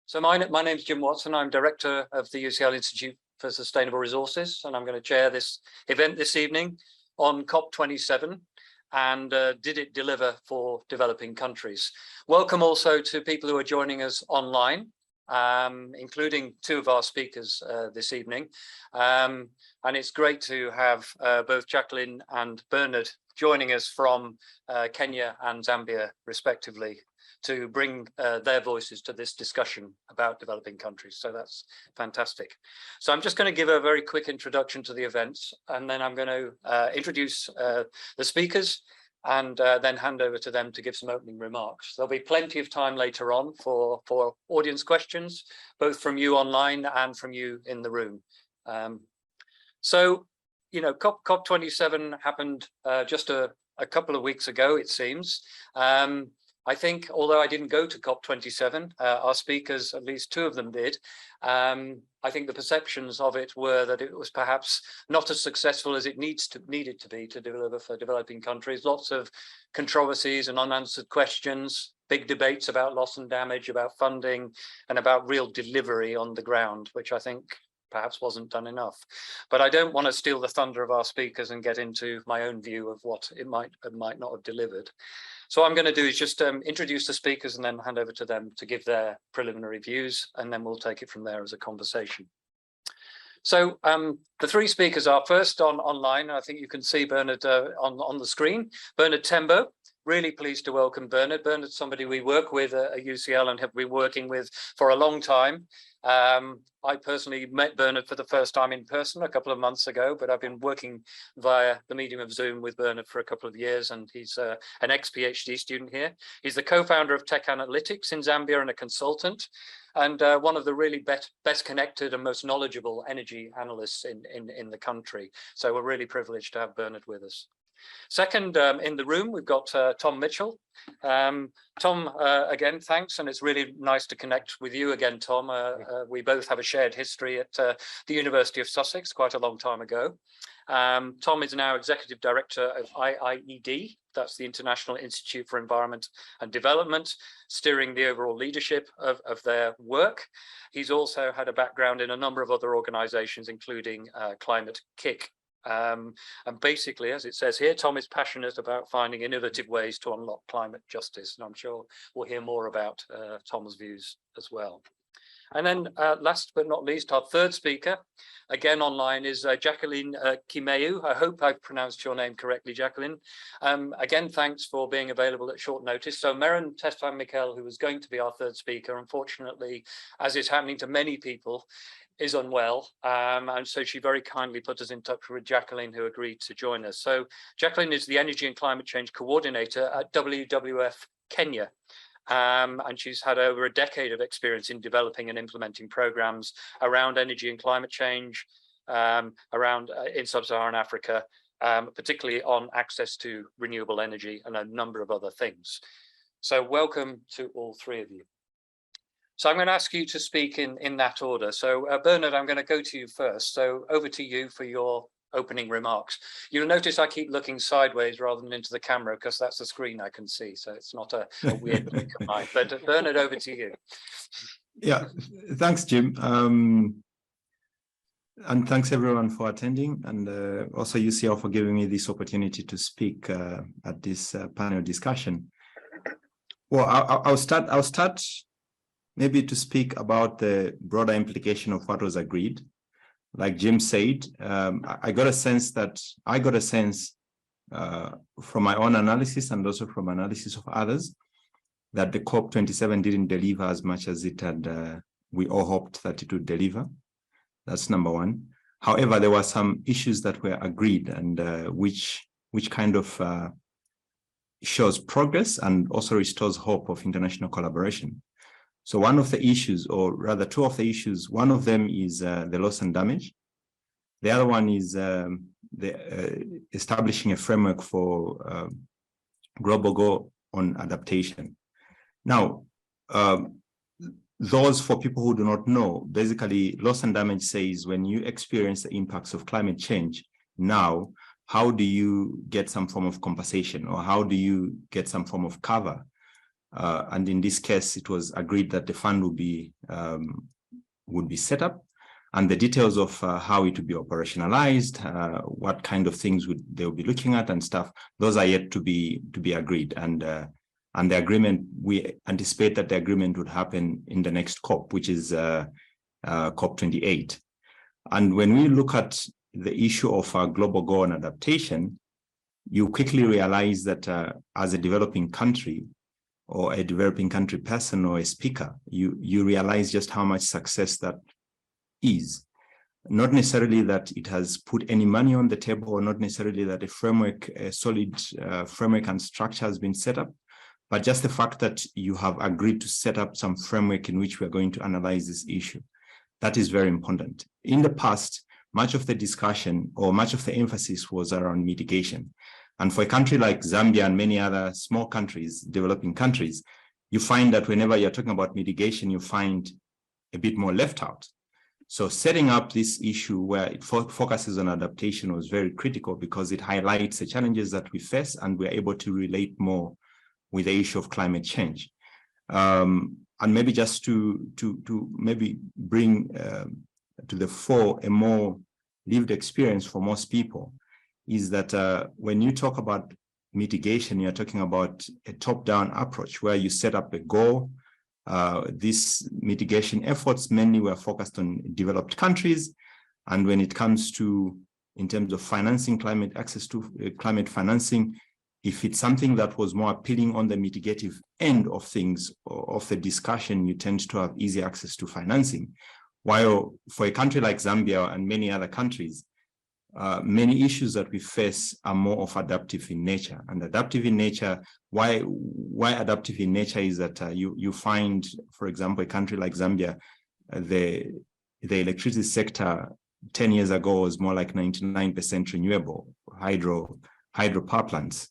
So my name is Jim Watson. I'm Director of the UCL Institute for Sustainable Resources, and I'm going to chair this event this evening on COP27 and did it deliver for developing countries. Welcome also to people who are joining us online, including two of our speakers this evening. And it's great to have both Jacqueline and Bernard joining us from Kenya and Zambia, respectively, to bring their voices to this discussion about developing countries. So that's fantastic. So I'm just going to give a very quick introduction to the events, and then I'm going to introduce the speakers and then hand over to them to give some opening remarks. There'll be plenty of time later on for audience questions, both from you online and from you in the room. So, you know, COP27 happened just a couple of weeks ago, it seems. I think, although I didn't go to COP27, our speakers, at least two of them did, I think the perceptions of it were that it was perhaps not as successful as it needed to be to deliver for developing countries. Lots of controversies and unanswered questions, big debates about loss and damage, about funding, and about real delivery on the ground, which I think perhaps wasn't done enough. But I don't want to steal the thunder of our speakers and get into my own view of what it might not have delivered. So what I'm going to do is just introduce the speakers and then hand over to them to give their preliminary views, and then we'll take it from there as a conversation. So the three speakers are first online. I think you can see Bernard on the screen. Bernard Tembo. Really pleased to welcome Bernard. Bernard's somebody we work with at UCL and have been working with for a long time. I personally met Bernard for the first time in person a couple of months ago, but I've been working via the medium of Zoom with Bernard for a couple of years, and he's an ex-PhD student here. He's the co-founder of Tech Analytics in Zambia and a consultant, and one of the really best connected and most knowledgeable energy analysts in the country. So we're really privileged to have Bernard with us. Second, in the room, we've got Tom Mitchell. Tom, again, thanks, and it's really nice to connect with you again, Tom. We both have a shared history at the University of Sussex quite a long time ago. Tom is now Executive Director of IIED, that's the International Institute for Environment and Development, steering the overall leadership of their work. He's also had a background in a number of other organizations, including Climate Kick. And basically, as it says here, Tom is passionate about finding innovative ways to unlock climate justice. And I'm sure we'll hear more about Tom's views as well. And then last but not least, our third speaker, again online, is Jacqueline Kimeu. I hope I've pronounced your name correctly, Jacqueline. Again, thanks for being available at short notice. So Meren Tesfan-Mikel, who was going to be our third speaker, unfortunately, as is happening to many people, is unwell, and so she very kindly put us in touch with Jacqueline, who agreed to join us. So Jacqueline is the Energy and Climate Change Coordinator at WWF Kenya, and she's had over a decade of experience in developing and implementing programs around energy and climate change, in sub-Saharan Africa, particularly on access to renewable energy and a number of other things. So welcome to all three of you. So I'm going to ask you to speak in that order. So Bernard, I'm going to go to you first. So over to you for your opening remarks. You'll notice I keep looking sideways rather than into the camera because that's the screen I can see. So it's not a weird trick of mine. But Bernard, over to you. Yeah, thanks, Jim. And thanks everyone for attending, and also UCL for giving me this opportunity to speak at this panel discussion. Well, I'll start maybe to speak about the broader implication of what was agreed. Like Jim said, I got a sense from my own analysis and also from analysis of others that the COP27 didn't deliver as much as it had we all hoped that it would deliver. That's number one. However, there were some issues that were agreed and which kind of shows progress and also restores hope of international collaboration. So one of the issues, or rather two of the issues, one of them is the loss and damage. The other one is establishing a framework for global goal on adaptation. Now, those, for people who do not know, basically loss and damage says when you experience the impacts of climate change, now, how do you get some form of compensation, or how do you get some form of cover And in this case, it was agreed that the fund would be set up, and the details of how it would be operationalized, what kind of things they will be looking at and stuff, those are yet to be agreed. And the agreement, we anticipate that the agreement would happen in the next COP, which is COP28. And when we look at the issue of global goal and adaptation, you quickly realize that as a developing country or a developing country person or a speaker, you realize just how much success that is. Not necessarily that it has put any money on the table, or not necessarily that a solid framework and structure has been set up, but just the fact that you have agreed to set up some framework in which we are going to analyze this issue. That is very important. In the past, much of the discussion or much of the emphasis was around mitigation. And for a country like Zambia and many other small countries, developing countries, you find that whenever you're talking about mitigation, you find a bit more left out. So setting up this issue where it focuses on adaptation was very critical, because it highlights the challenges that we face, and we're able to relate more with the issue of climate change. And maybe just to maybe bring to the fore a more lived experience for most people, is that when you talk about mitigation, you're talking about a top-down approach where you set up a goal. These mitigation efforts mainly were focused on developed countries. And when it comes to, in terms of financing, climate access to climate financing, if it's something that was more appealing on the mitigative end of things, or of the discussion, you tend to have easy access to financing. While for a country like Zambia and many other countries, many issues that we face are more of adaptive in nature. And adaptive in nature, why adaptive in nature is that you find, for example, a country like Zambia, the electricity sector 10 years ago was more like 99% renewable, hydro power plants.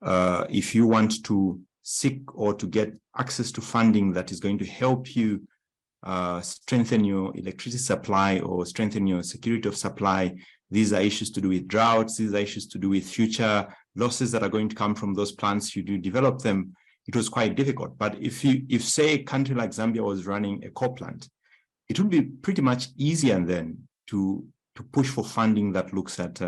If you want to seek or to get access to funding that is going to help you strengthen your electricity supply or strengthen your security of supply, these are issues to do with droughts, these are issues to do with future losses that are going to come from those plants. You do develop them, it was quite difficult. But if say a country like Zambia was running a coal plant, it would be pretty much easier then to push for funding that looks at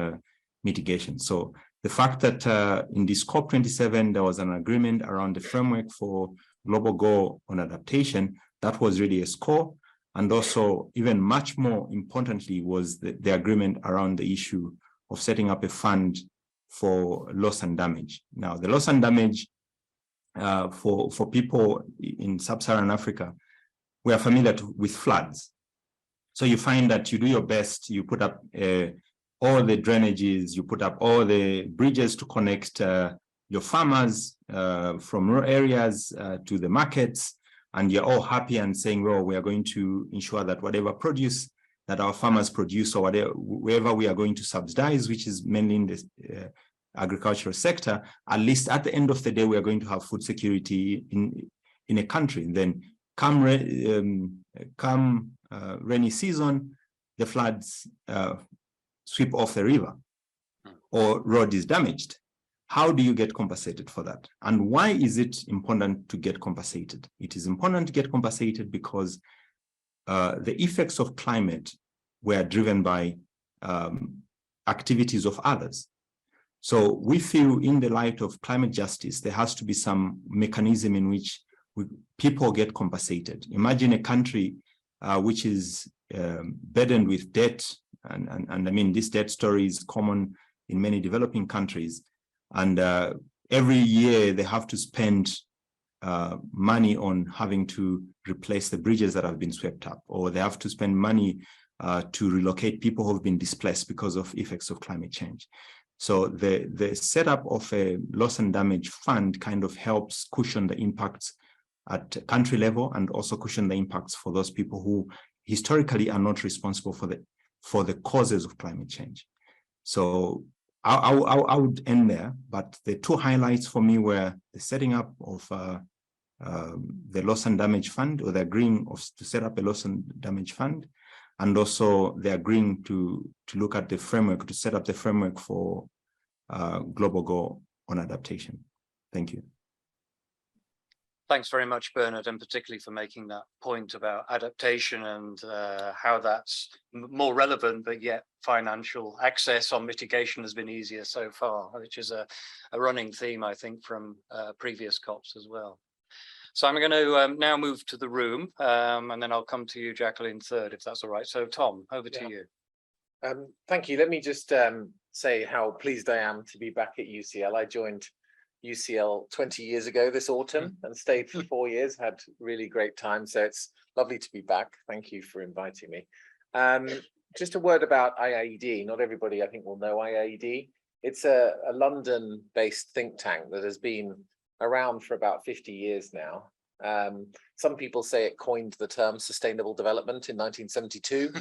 mitigation. So the fact that in this COP27, there was an agreement around the framework for global goal on adaptation, that was really a score. And also, even much more importantly, was the agreement around the issue of setting up a fund for loss and damage. Now, the loss and damage for people in sub-Saharan Africa, we are familiar with floods. So you find that you do your best, you put up all the drainages, you put up all the bridges to connect your farmers from rural areas to the markets, and you're all happy and saying, well, we are going to ensure that whatever produce that our farmers produce, or wherever we are going to subsidize, which is mainly in the agricultural sector, at least at the end of the day, we are going to have food security in a country. And then come rainy season, the floods sweep off the river, or road is damaged. How do you get compensated for that? And why is it important to get compensated? It is important to get compensated because the effects of climate were driven by activities of others. So we feel, in the light of climate justice, there has to be some mechanism in which people get compensated. Imagine a country which is burdened with debt, and I mean, this debt story is common in many developing countries. And every year they have to spend money on having to replace the bridges that have been swept up, or they have to spend money to relocate people who have been displaced because of effects of climate change. So the setup of a loss and damage fund kind of helps cushion the impacts at country level, and also cushion the impacts for those people who historically are not responsible for the causes of climate change. So I would end there, but the two highlights for me were the setting up of the loss and damage fund, or the agreeing to set up a loss and damage fund, and also the agreeing to look at the framework, to set up the framework for global goal on adaptation. Thank you. Thanks very much, Bernard, and particularly for making that point about adaptation and how that's more relevant, but yet financial access on mitigation has been easier so far, which is a running theme, I think, from previous COPs as well. So I'm going to now move to the room, and then I'll come to you, Jacqueline, third, if that's all right. So Tom, over to you. Thank you. Let me just say how pleased I am to be back at UCL. I joined UCL 20 years ago this autumn and stayed for 4 years, had really great time. So it's lovely to be back. Thank you for inviting me. Just a word about IIED. Not everybody, I think, will know IIED. It's a London-based think tank that has been around for about 50 years now. Some people say it coined the term sustainable development in 1972,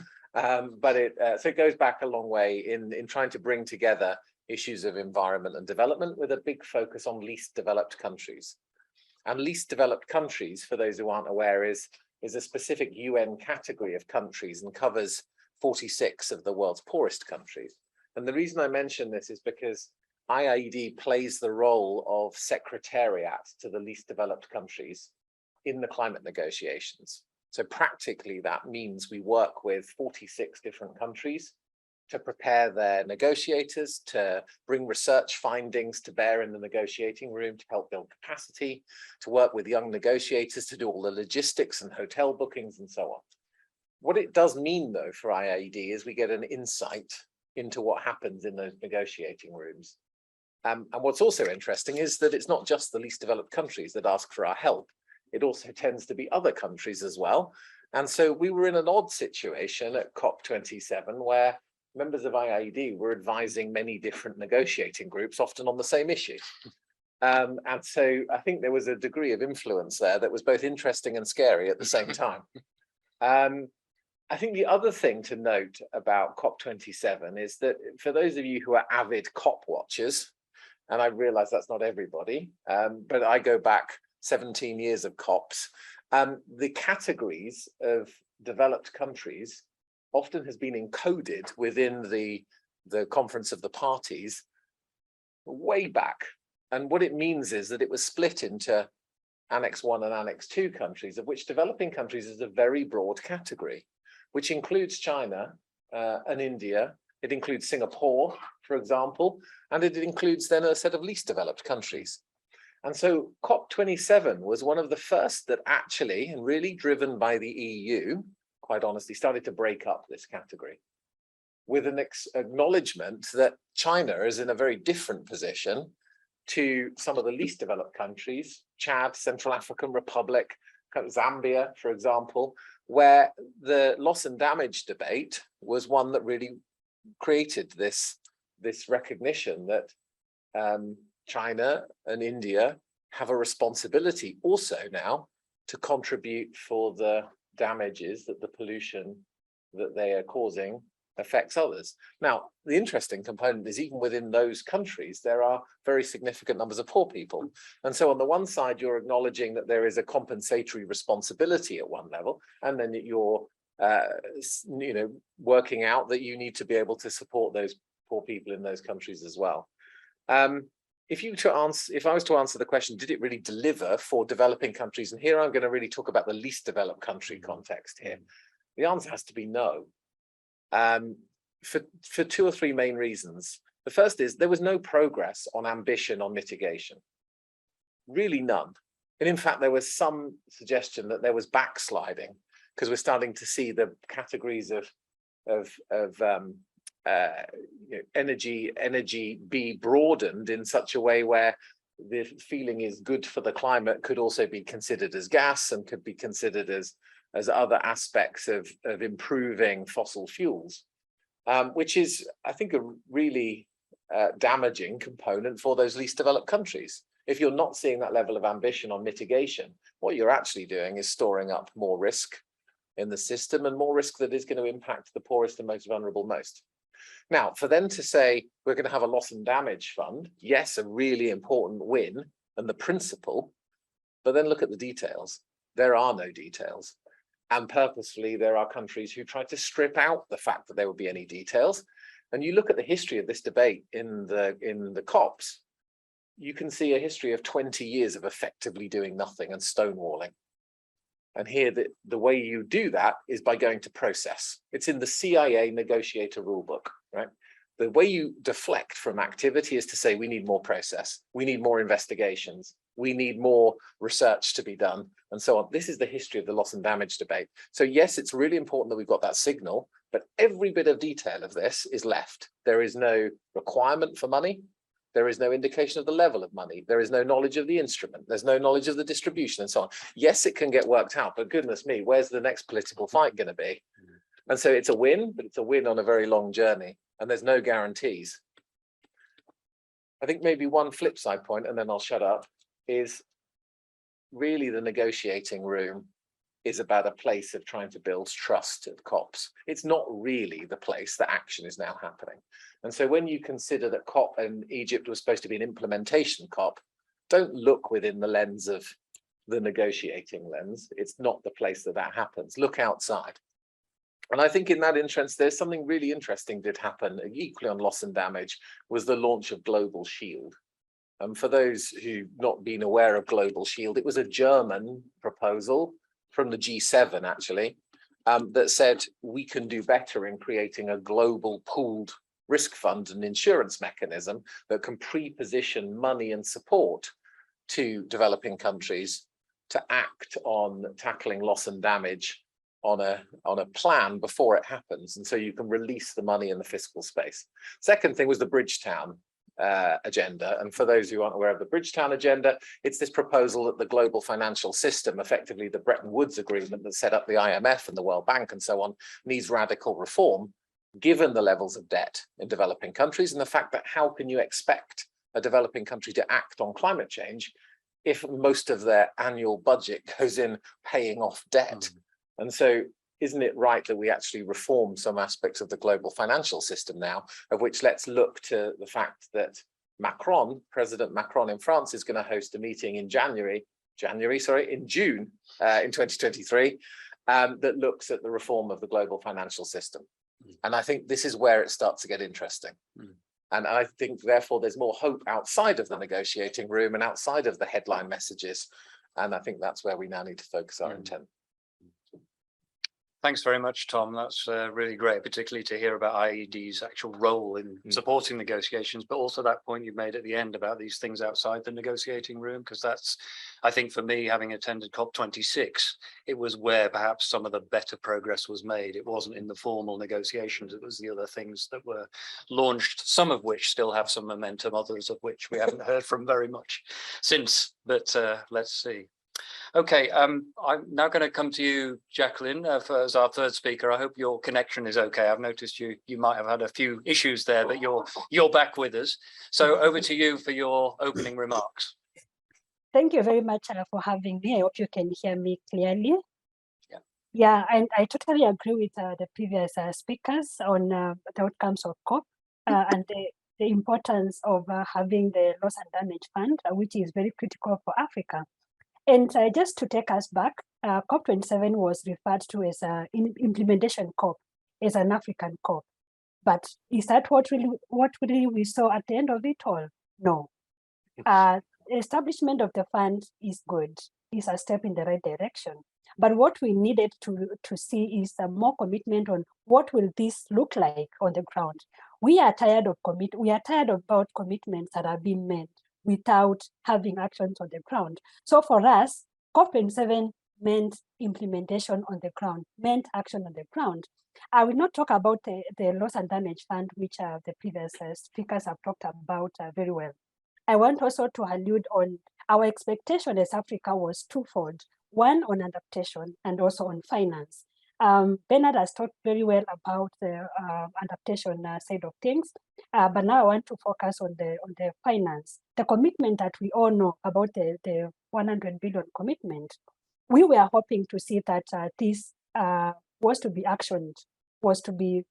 but so it goes back a long way in trying to bring together issues of environment and development with a big focus on least developed countries. And least developed countries, for those who aren't aware, is a specific UN category of countries and covers 46 of the world's poorest countries. And the reason I mention this is because IIED plays the role of secretariat to the least developed countries in the climate negotiations. So practically that means we work with 46 different countries to prepare their negotiators, to bring research findings to bear in the negotiating room, to help build capacity, to work with young negotiators, to do all the logistics and hotel bookings and so on. What it does mean, though, for IIED is we get an insight into what happens in those negotiating rooms. And what's also interesting is that it's not just the least developed countries that ask for our help. It also tends to be other countries as well. And so we were in an odd situation at COP27 where members of IIED were advising many different negotiating groups, often on the same issue. And so I think there was a degree of influence there that was both interesting and scary at the same time. I think the other thing to note about COP27 is that for those of you who are avid COP watchers, and I realize that's not everybody, but I go back 17 years of COPs, the categories of developed countries often has been encoded within the Conference of the Parties way back. And what it means is that it was split into Annex 1 and Annex 2 countries, of which developing countries is a very broad category, which includes China and India. It includes Singapore, for example, and it includes then a set of least developed countries. And so COP27 was one of the first that actually, and really driven by the EU, quite honestly, started to break up this category with an acknowledgement that China is in a very different position to some of the least developed countries, Chad, Central African Republic, Zambia, for example, where the loss and damage debate was one that really created this recognition that China and India have a responsibility also now to contribute for the damages that the pollution that they are causing affects others. Now, the interesting component is even within those countries, there are very significant numbers of poor people. And so on the one side, you're acknowledging that there is a compensatory responsibility at one level, and then you're working out that you need to be able to support those poor people in those countries as well. If I was to answer the question, did it really deliver for developing countries? And here I'm going to really talk about the least developed country context here. The answer has to be no. For two or three main reasons. The first is there was no progress on ambition on mitigation. Really none. And in fact, there was some suggestion that there was backsliding because we're starting to see the categories of energy be broadened in such a way where the feeling is good for the climate could also be considered as gas and could be considered as other aspects of improving fossil fuels, which is, I think, a really damaging component for those least developed countries. If you're not seeing that level of ambition on mitigation, what you're actually doing is storing up more risk in the system and more risk that is going to impact the poorest and most vulnerable most. Now, for them to say we're going to have a loss and damage fund, yes, a really important win and the principle, but then look at the details. There are no details. And purposefully, there are countries who try to strip out the fact that there would be any details. And you look at the history of this debate in the COPs, you can see a history of 20 years of effectively doing nothing and stonewalling. And here, the way you do that is by going to process. It's in the CIA negotiator rulebook, right? The way you deflect from activity is to say, we need more process, we need more investigations, we need more research to be done, and so on. This is the history of the loss and damage debate. So yes, it's really important that we've got that signal, but every bit of detail of this is left. There is no requirement for money. There is no indication of the level of money. There is no knowledge of the instrument. There's no knowledge of the distribution and so on. Yes, it can get worked out, but goodness me, where's the next political fight going to be? And so it's a win, but it's a win on a very long journey, and there's no guarantees. I think maybe one flip side point, and then I'll shut up, is really the negotiating room is about a place of trying to build trust at COPs. It's not really the place that action is now happening. And so when you consider that COP and Egypt was supposed to be an implementation COP, don't look within the lens of the negotiating lens. It's not the place that that happens. Look outside. And I think in that interest, there's something really interesting did happen, equally on loss and damage, was the launch of Global Shield. For those who've not been aware of Global Shield, it was a German proposal from the G7, actually, that said we can do better in creating a global pooled risk fund and insurance mechanism that can pre-position money and support to developing countries to act on tackling loss and damage on a plan before it happens. And so you can release the money in the fiscal space. Second thing was the Bridgetown agenda. And for those who aren't aware of the Bridgetown agenda, it's this proposal that the global financial system, effectively the Bretton Woods agreement that set up the IMF and the World Bank and so on, needs radical reform, given the levels of debt in developing countries and the fact that how can you expect a developing country to act on climate change if most of their annual budget goes in paying off debt? And so isn't it right that we actually reform some aspects of the global financial system now, of which let's look to the fact that President Macron in France is going to host a meeting in June in 2023, that looks at the reform of the global financial system. And I think this is where it starts to get interesting. And I think, therefore, there's more hope outside of the negotiating room and outside of the headline messages. And I think that's where we now need to focus our intent. Thanks very much, Tom. That's really great, particularly to hear about IED's actual role in supporting negotiations, but also that point you made at the end about these things outside the negotiating room, because that's, I think for me, having attended COP26, it was where perhaps some of the better progress was made. It wasn't in the formal negotiations, it was the other things that were launched, some of which still have some momentum, others of which we haven't heard from very much since, but let's see. Okay, I'm now going to come to you, Jacqueline, as our third speaker. I hope your connection is okay. I've noticed you might have had a few issues there, but you're back with us. So over to you for your opening remarks. Thank you very much for having me. I hope you can hear me clearly. Yeah, and I totally agree with the previous speakers on the outcomes of COP and the importance of having the loss and damage fund, which is very critical for Africa. And just to take us back, COP27 was referred to as an implementation COP, as an African COP. But is that what really we saw at the end of it all? No. Establishment of the fund is good, is a step in the right direction. But what we needed to see is more commitment on what will this look like on the ground. We are tired about commitments that are being made without having actions on the ground. So for us, COP27 meant implementation on the ground, meant action on the ground. I will not talk about the loss and damage fund, which the previous speakers have talked about very well. I want also to allude on our expectation as Africa was twofold, one on adaptation and also on finance. Bernard has talked very well about the adaptation side of things, but now I want to focus on the finance. The commitment that we all know about the 100 billion commitment, we were hoping to see that this was to be actioned, was to be,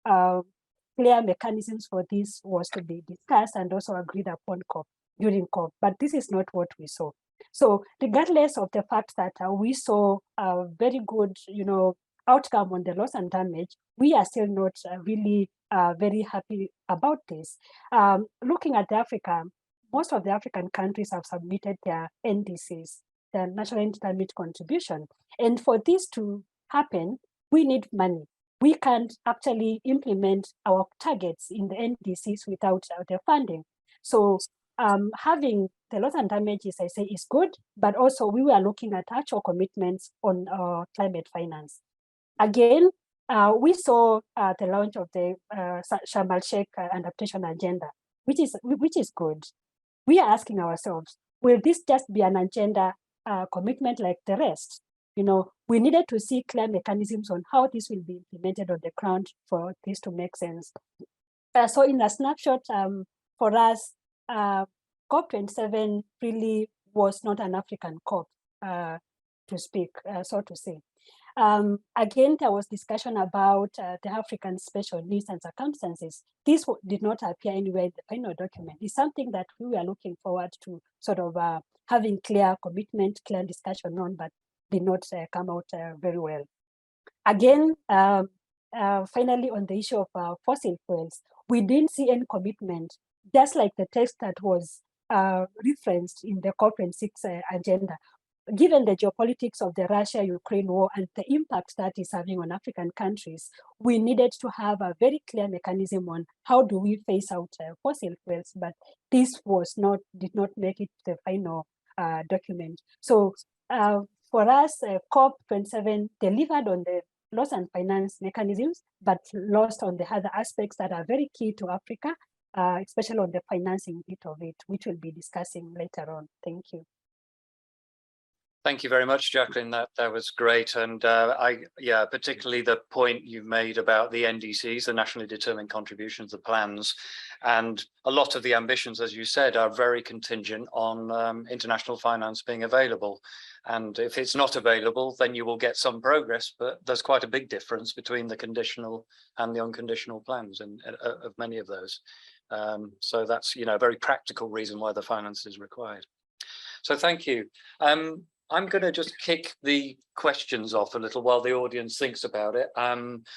clear mechanisms for this was to be discussed and also agreed upon during COP, but this is not what we saw. So regardless of the fact that we saw a very good, outcome on the loss and damage, we are still not really very happy about this. Looking at Africa, most of the African countries have submitted their NDCs, their national intermediate contribution. And for this to happen, we need money. We can't actually implement our targets in the NDCs without the funding. So having the loss and damages, I say, is good, but also we were looking at actual commitments on climate finance. Again, we saw the launch of the Sharm el-Sheikh adaptation agenda, which is good. We are asking ourselves, will this just be an agenda commitment like the rest? You know, we needed to see clear mechanisms on how this will be implemented on the ground for this to make sense. So in a snapshot, for us, COP27 really was not an African COP, to speak, so to say. Again, there was discussion about the African special needs and circumstances. This did not appear anywhere in the final document. It's something that we were looking forward to sort of having clear commitment, clear discussion on, but did not come out very well. Again, finally, on the issue of fossil fuels, we didn't see any commitment, just like the text that was referenced in the COP26 agenda. Given the geopolitics of the Russia-Ukraine war and the impact that is having on African countries, we needed to have a very clear mechanism on how do we phase out fossil fuels, but this did not make it the final document. So for us, COP27 delivered on the loss and finance mechanisms, but lost on the other aspects that are very key to Africa, especially on the financing bit of it, which we'll be discussing later on. Thank you. Thank you very much, Jacqueline. That was great. And particularly the point you made about the NDCs, the nationally determined contributions, the plans, and a lot of the ambitions, as you said, are very contingent on international finance being available. And if it's not available, then you will get some progress, but there's quite a big difference between the conditional and the unconditional plans of many of those. So that's, a very practical reason why the finance is required. So thank you. I'm going to just kick the questions off a little while the audience thinks about it.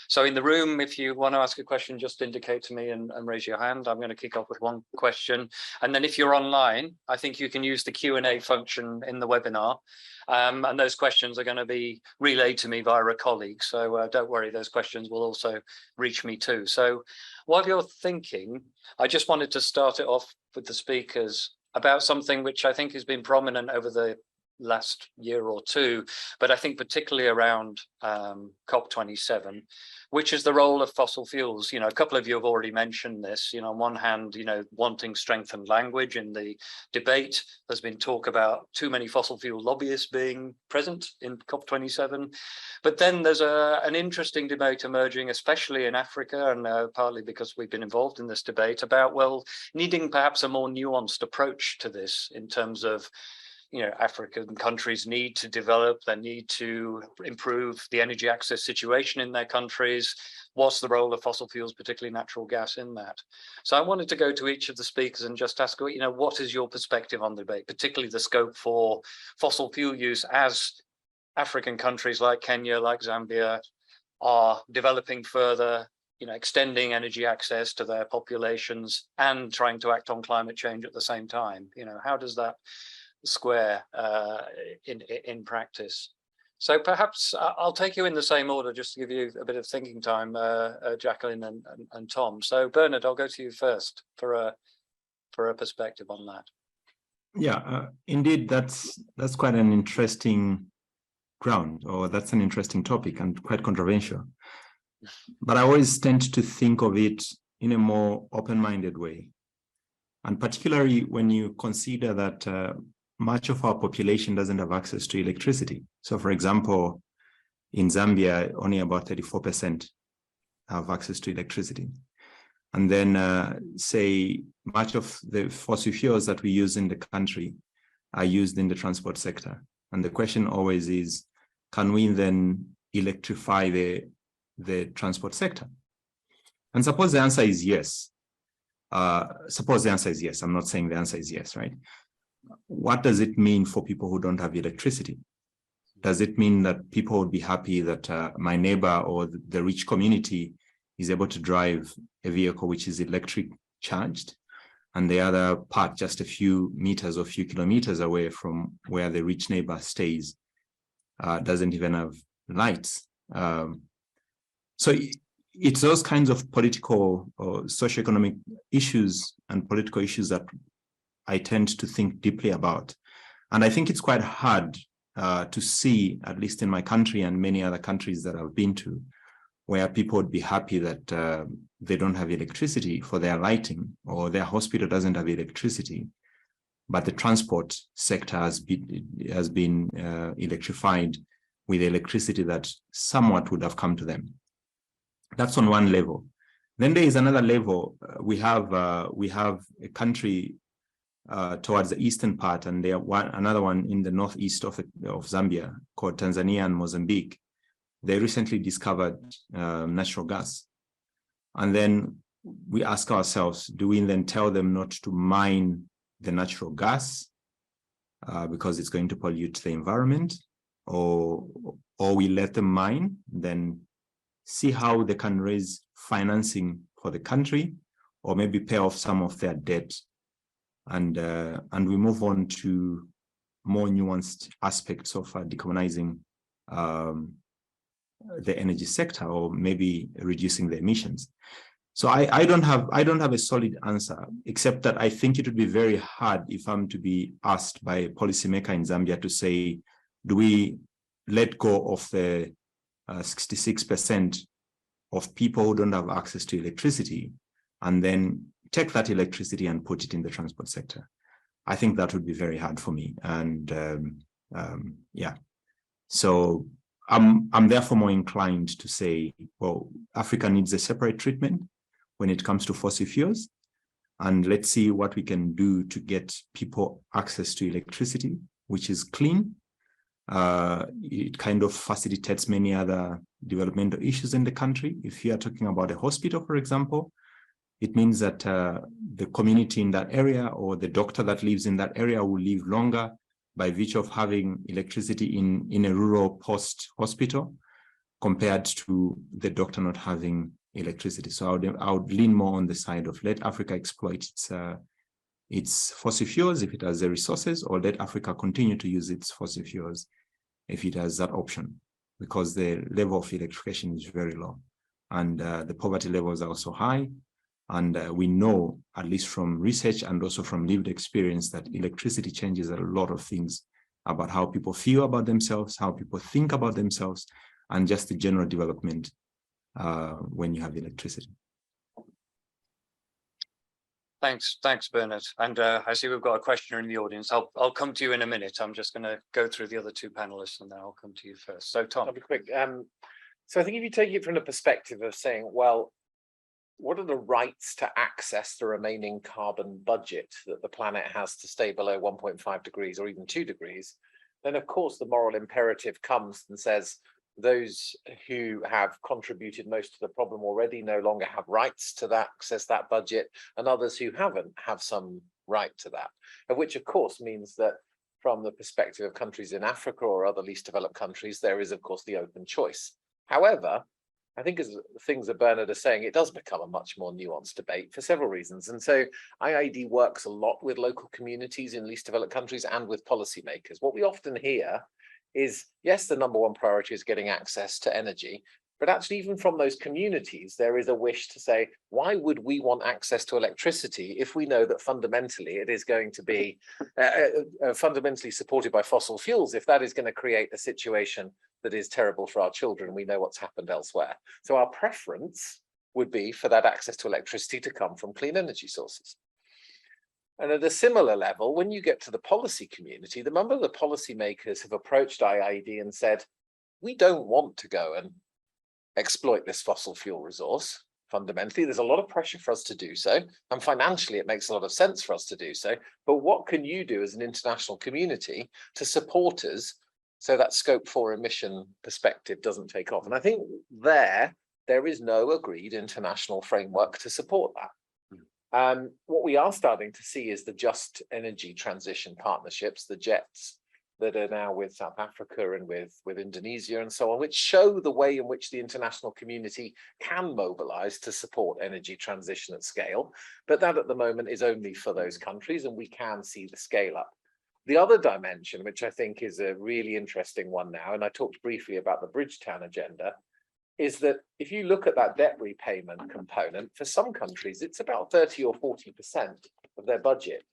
So in the room, if you want to ask a question, just indicate to me and raise your hand. I'm going to kick off with one question. And then if you're online, I think you can use the Q&A function in the webinar. And those questions are going to be relayed to me via a colleague. So don't worry, those questions will also reach me too. So while you're thinking, I just wanted to start it off with the speakers about something which I think has been prominent over the last year or two, but I think particularly around COP27, which is the role of fossil fuels. A couple of you have already mentioned this. On one hand, wanting strengthened language in the debate. There's been talk about too many fossil fuel lobbyists being present in COP27. But then there's an interesting debate emerging, especially in Africa, and partly because we've been involved in this debate about, well, needing perhaps a more nuanced approach to this in terms of African countries need to develop, they need to improve the energy access situation in their countries. What's the role of fossil fuels, particularly natural gas, in that? So I wanted to go to each of the speakers and just ask, what is your perspective on the debate, particularly the scope for fossil fuel use as African countries like Kenya, like Zambia, are developing further, extending energy access to their populations and trying to act on climate change at the same time? How does that square in practice? So perhaps I'll take you in the same order just to give you a bit of thinking time, Jacqueline and Tom. So Bernard, I'll go to you first for a perspective on that. Yeah, indeed, that's quite an interesting ground, or that's an interesting topic and quite controversial. But I always tend to think of it in a more open-minded way, and particularly when you consider that much of our population doesn't have access to electricity. So for example, in Zambia, only about 34% have access to electricity. And then say much of the fossil fuels that we use in the country are used in the transport sector. And the question always is, can we then electrify the transport sector? And suppose the answer is yes. Suppose the answer is yes. I'm not saying the answer is yes, right? What does it mean for people who don't have electricity? Does it mean that people would be happy that my neighbor or the rich community is able to drive a vehicle which is electric charged? and the other part just a few meters or few kilometers away from where the rich neighbor stays doesn't even have lights. So it's those kinds of political or socioeconomic issues and political issues that I tend to think deeply about. And I think it's quite hard to see, at least in my country and many other countries that I've been to, where people would be happy that they don't have electricity for their lighting, or their hospital doesn't have electricity, but the transport sector has been electrified with electricity that somewhat would have come to them. That's on one level. Then there is another level. We have a country towards the eastern part, and there another one in the northeast of Zambia called Tanzania and Mozambique. They recently discovered natural gas. And then we ask ourselves, do we then tell them not to mine the natural gas because it's going to pollute the environment, or we let them mine, then see how they can raise financing for the country, or maybe pay off some of their debt, and we move on to more nuanced aspects of decarbonizing the energy sector, or maybe reducing the emissions. So I don't have a solid answer, except that I think it would be very hard if I'm to be asked by a policymaker in Zambia to say, do we let go of the 66% of people who don't have access to electricity, and then take that electricity and put it in the transport sector? I think that would be very hard for me. And yeah, so I'm therefore more inclined to say, well, Africa needs a separate treatment when it comes to fossil fuels, and let's see what we can do to get people access to electricity, which is clean. It kind of facilitates many other developmental issues in the country. If you are talking about a hospital, for example, it means that the community in that area, or the doctor that lives in that area, will live longer by virtue of having electricity in a rural post hospital, compared to the doctor not having electricity. So I would lean more on the side of let Africa exploit its fossil fuels if it has the resources, or let Africa continue to use its fossil fuels if it has that option, because the level of electrification is very low, and the poverty levels are also high. And we know, at least from research and also from lived experience, that electricity changes a lot of things about how people feel about themselves, how people think about themselves, and just the general development when you have electricity. Thanks, Bernard. And I see we've got a questioner in the audience. I'll come to you in a minute. I'm just going to go through the other two panelists, and then I'll come to you first. So Tom. I'll be quick. So I think if you take it from the perspective of saying, well, what are the rights to access the remaining carbon budget that the planet has to stay below 1.5 degrees or even 2 degrees, then of course the moral imperative comes and says those who have contributed most to the problem already no longer have rights to access that budget, and others who haven't have some right to that, of which of course means that from the perspective of countries in Africa or other least developed countries, there is of course the open choice. However, I think as things that Bernard is saying, it does become a much more nuanced debate for several reasons. And so IIED works a lot with local communities in least developed countries and with policymakers. What we often hear is, yes, the number one priority is getting access to energy, but actually even from those communities, there is a wish to say, why would we want access to electricity if we know that fundamentally it is going to be fundamentally supported by fossil fuels, if that is going to create a situation that is terrible for our children? We know what's happened elsewhere. So our preference would be for that access to electricity to come from clean energy sources. And at a similar level, when you get to the policy community, the number of the policymakers have approached IIED and said, we don't want to go and exploit this fossil fuel resource. Fundamentally, there's a lot of pressure for us to do so, and financially it makes a lot of sense for us to do so, but what can you do as an international community to support us so that scope 4 emission perspective doesn't take off? And I think there is no agreed international framework to support that. What we are starting to see is the just energy transition partnerships, the JETs, that are now with South Africa and with Indonesia and so on, which show the way in which the international community can mobilize to support energy transition at scale. But that at the moment is only for those countries, and we can see the scale up. The other dimension, which I think is a really interesting one now, and I talked briefly about the Bridgetown agenda, is that if you look at that debt repayment component, for some countries, it's about 30 or 40% of their budget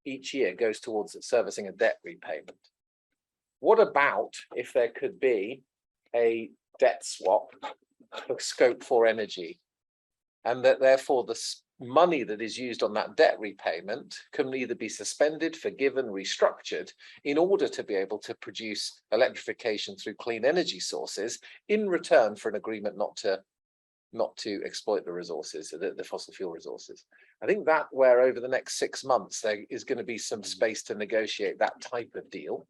each year goes towards servicing a debt repayment. What about if there could be a debt swap for scope 4 energy, and that therefore the money that is used on that debt repayment can either be suspended, forgiven, restructured in order to be able to produce electrification through clean energy sources in return for an agreement not to exploit the resources, the fossil fuel resources. I think that where over the next 6 months there is going to be some space to negotiate that type of deal.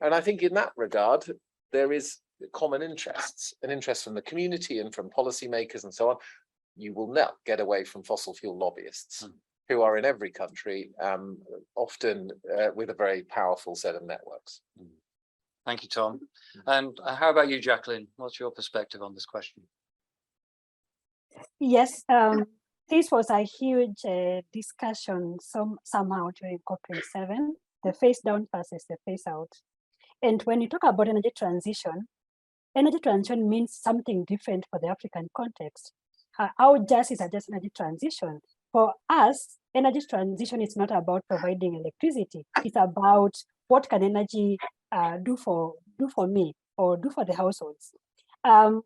And I think in that regard, there is common interests, an interest from the community and from policymakers and so on. You will not get away from fossil fuel lobbyists who are in every country, often with a very powerful set of networks. Thank you, Tom. And how about you, Jacqueline? What's your perspective on this question? Yes, this was a huge discussion somehow during COP27, the phase down versus the phase out. And when you talk about energy transition means something different for the African context. How just is just energy transition? For us, energy transition is not about providing electricity. It's about what can energy do for me or do for the households.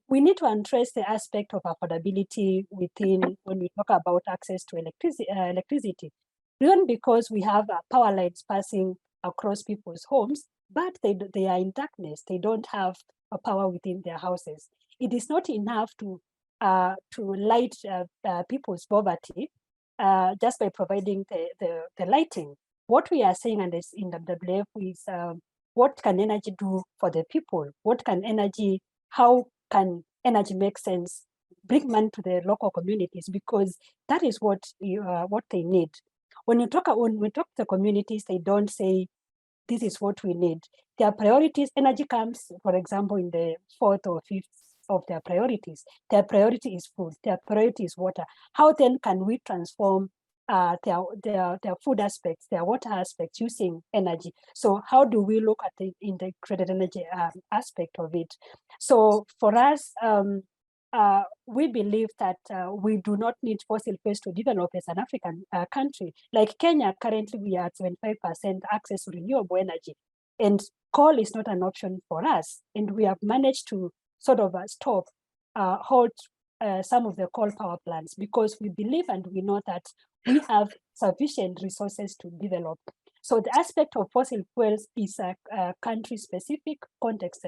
We need to address the aspect of affordability within when we talk about access to electricity. Not because we have power lines passing across people's homes, but they are in darkness. They don't have a power within their houses. It is not enough to light people's poverty just by providing the lighting. What we are saying, and this in WWF, is what can energy do for the people? How can energy make sense? Bring money to the local communities, because that is what they need. When we talk to the communities, they don't say this is what we need. Their priorities, energy comes, for example, in the 4th or 5th of their priorities. Their priority is food. Their priority is water. How then can we transform their food aspects, their water aspects using energy? So how do we look at the integrated energy aspect of it? So for us, we believe that we do not need fossil fuels to develop as an African country. Like Kenya, currently we are at 75% access to renewable energy, and coal is not an option for us. And we have managed to sort of hold some of the coal power plants, because we believe and we know that we have sufficient resources to develop. So the aspect of fossil fuels is a country-specific, context,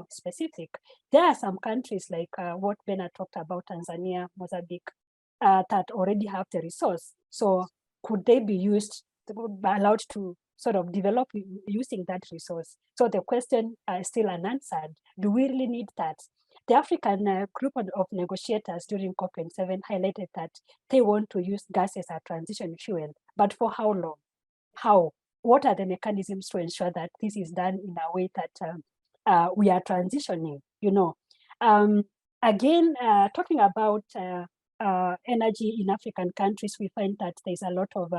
specific. There are some countries like what Bernard talked about, Tanzania, Mozambique, that already have the resource. So could they be allowed to sort of develop using that resource? So the question is still unanswered. Do we really need that? The African group of negotiators during COP27 highlighted that they want to use gas as a transition fuel, but for how long? How? What are the mechanisms to ensure that this is done in a way that we are transitioning? Again, talking about energy in African countries, we find that there's a lot of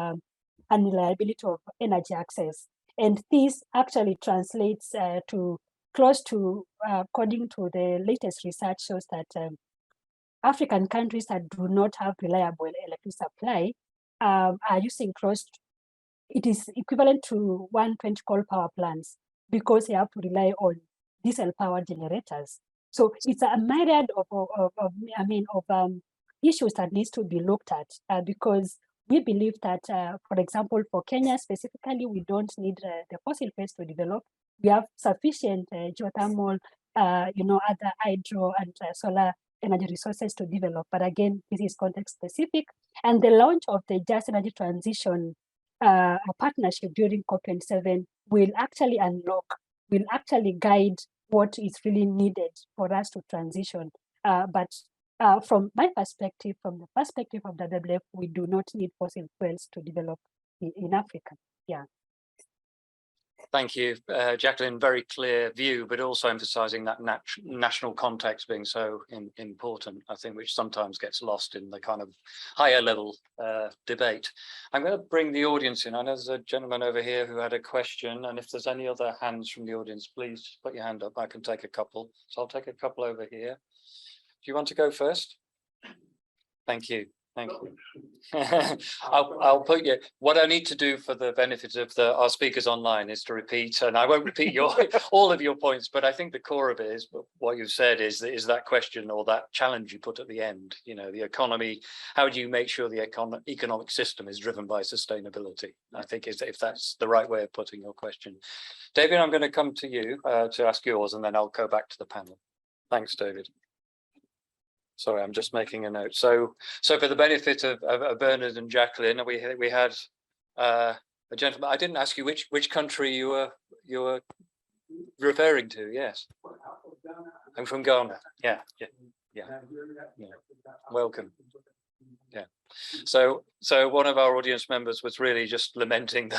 unreliability of energy access. And this actually translates to close to, according to the latest research, shows that African countries that do not have reliable electricity supply are using it is equivalent to 120 coal power plants, because they have to rely on diesel power generators. So it's a myriad of issues that needs to be looked at, because we believe that, for example, for Kenya specifically, we don't need the fossil fuels to develop. We have sufficient geothermal, other hydro and solar energy resources to develop. But again, this is context specific. And the launch of the Just Energy Transition partnership during COP27 will actually guide what is really needed for us to transition. But from my perspective, from the perspective of the WWF, we do not need fossil fuels to develop in Africa. Yeah. Thank you, Jacqueline. Very clear view, but also emphasising that national context being so important, I think, which sometimes gets lost in the kind of higher level debate. I'm going to bring the audience in. I know there's a gentleman over here who had a question, and if there's any other hands from the audience, please put your hand up. I can take a couple. So I'll take a couple over here. Do you want to go first? Thank you. Thank you. I'll put you. What I need to do for the benefit of our speakers online is to repeat, and I won't repeat all of your points, but I think the core of it is what you've said is that question or that challenge you put at the end. You know, the economy. How do you make sure the economic system is driven by sustainability? I think if that's the right way of putting your question. David, I'm going to come to you to ask yours, and then I'll go back to the panel. Thanks, David. Sorry, I'm just making a note. So for the benefit of Bernard and Jacqueline, we had a gentleman. I didn't ask you which country you were referring to. Yes, I'm from Ghana. Yeah. Welcome. Yeah. So one of our audience members was really just lamenting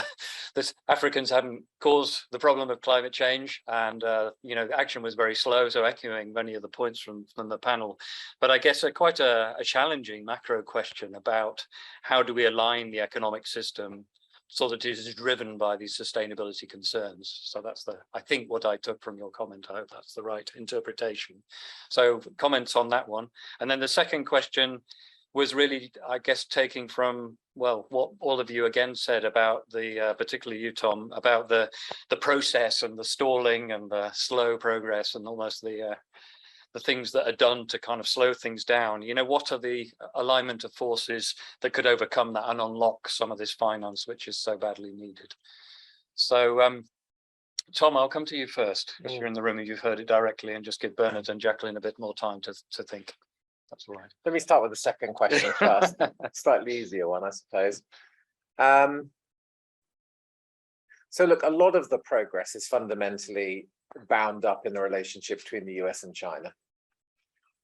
that Africans hadn't caused the problem of climate change, and you know, the action was very slow. So echoing many of the points from the panel, but I guess quite a challenging macro question about how do we align the economic system so that it is driven by these sustainability concerns. So that's I think what I took from your comment. I hope that's the right interpretation. So comments on that one, and then the second question was really, I guess, taking from, well, what all of you again said about particularly you, Tom, about the process and the stalling and the slow progress and almost the things that are done to kind of slow things down. You know, what are the alignment of forces that could overcome that and unlock some of this finance, which is so badly needed? So, Tom, I'll come to you first, because you're in the room and you've heard it directly, and just give Bernard and Jacqueline a bit more time to think. That's all right. Let me start with the second question first. Slightly easier one, I suppose. So look, a lot of the progress is fundamentally bound up in the relationship between the US and China.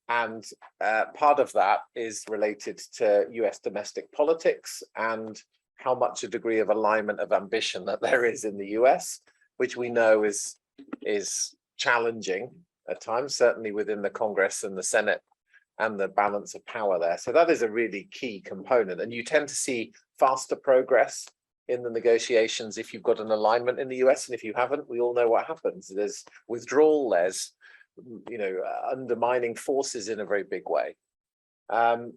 And part of that is related to US domestic politics and how much a degree of alignment of ambition that there is in the US, which we know is challenging at times, certainly within the Congress and the Senate, and the balance of power there. So that is a really key component. And you tend to see faster progress in the negotiations if you've got an alignment in the US. And if you haven't, we all know what happens. There's withdrawal, there's, you know, undermining forces in a very big way. I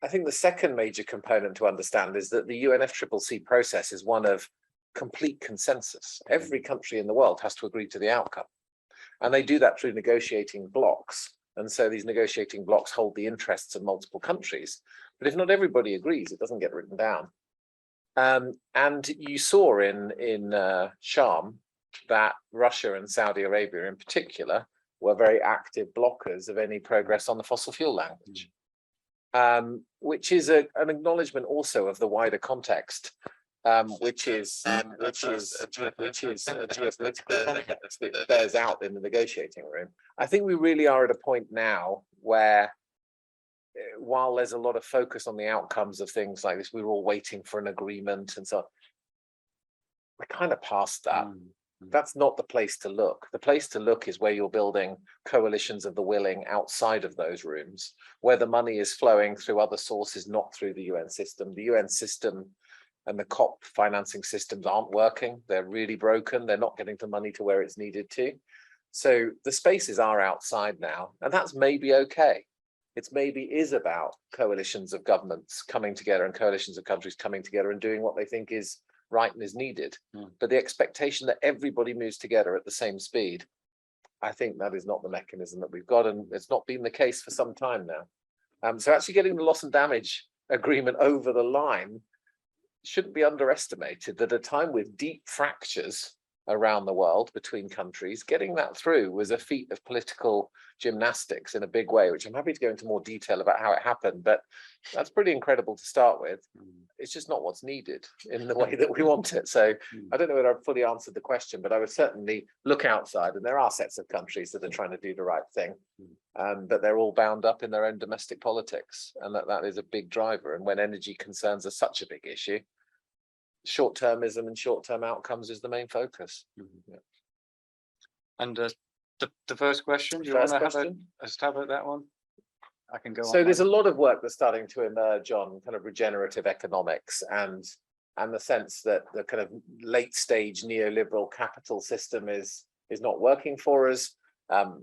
think the second major component to understand is that the UNFCCC process is one of complete consensus. Every country in the world has to agree to the outcome. And they do that through negotiating blocks. And so these negotiating blocks hold the interests of multiple countries. But if not everybody agrees, it doesn't get written down. And you saw in Sharm that Russia and Saudi Arabia in particular were very active blockers of any progress on the fossil fuel language, which is an acknowledgement also of the wider context, which is a geopolitical context that bears out in the negotiating room. I think we really are at a point now where, while there's a lot of focus on the outcomes of things like this, we were all waiting for an agreement and so on. We're kind of past that. That's not the place to look. The place to look is where you're building coalitions of the willing outside of those rooms, where the money is flowing through other sources, not through the UN system. The UN system and the COP financing systems aren't working. They're really broken. They're not getting the money to where it's needed to. So the spaces are outside now, and that's maybe okay. It's maybe is about coalitions of governments coming together and coalitions of countries coming together and doing what they think is right and is needed. But the expectation that everybody moves together at the same speed, I think that is not the mechanism that we've got, and it's not been the case for some time now. So actually getting the loss and damage agreement over the line shouldn't be underestimated, that at a time with deep fractures around the world between countries, getting that through was a feat of political gymnastics in a big way, which I'm happy to go into more detail about how it happened, but that's pretty incredible to start with. It's just not what's needed in the way that we want it. So I don't know whether I've fully answered the question, but I would certainly look outside, and there are sets of countries that are trying to do the right thing, but they're all bound up in their own domestic politics, and that is a big driver. And when energy concerns are such a big issue, short-termism and short-term outcomes is the main focus. Yeah. And the first question, do you want to have a stab at that one? I can go on. So there's a lot of work that's starting to emerge on kind of regenerative economics and the sense that the kind of late stage neoliberal capital system is not working for us.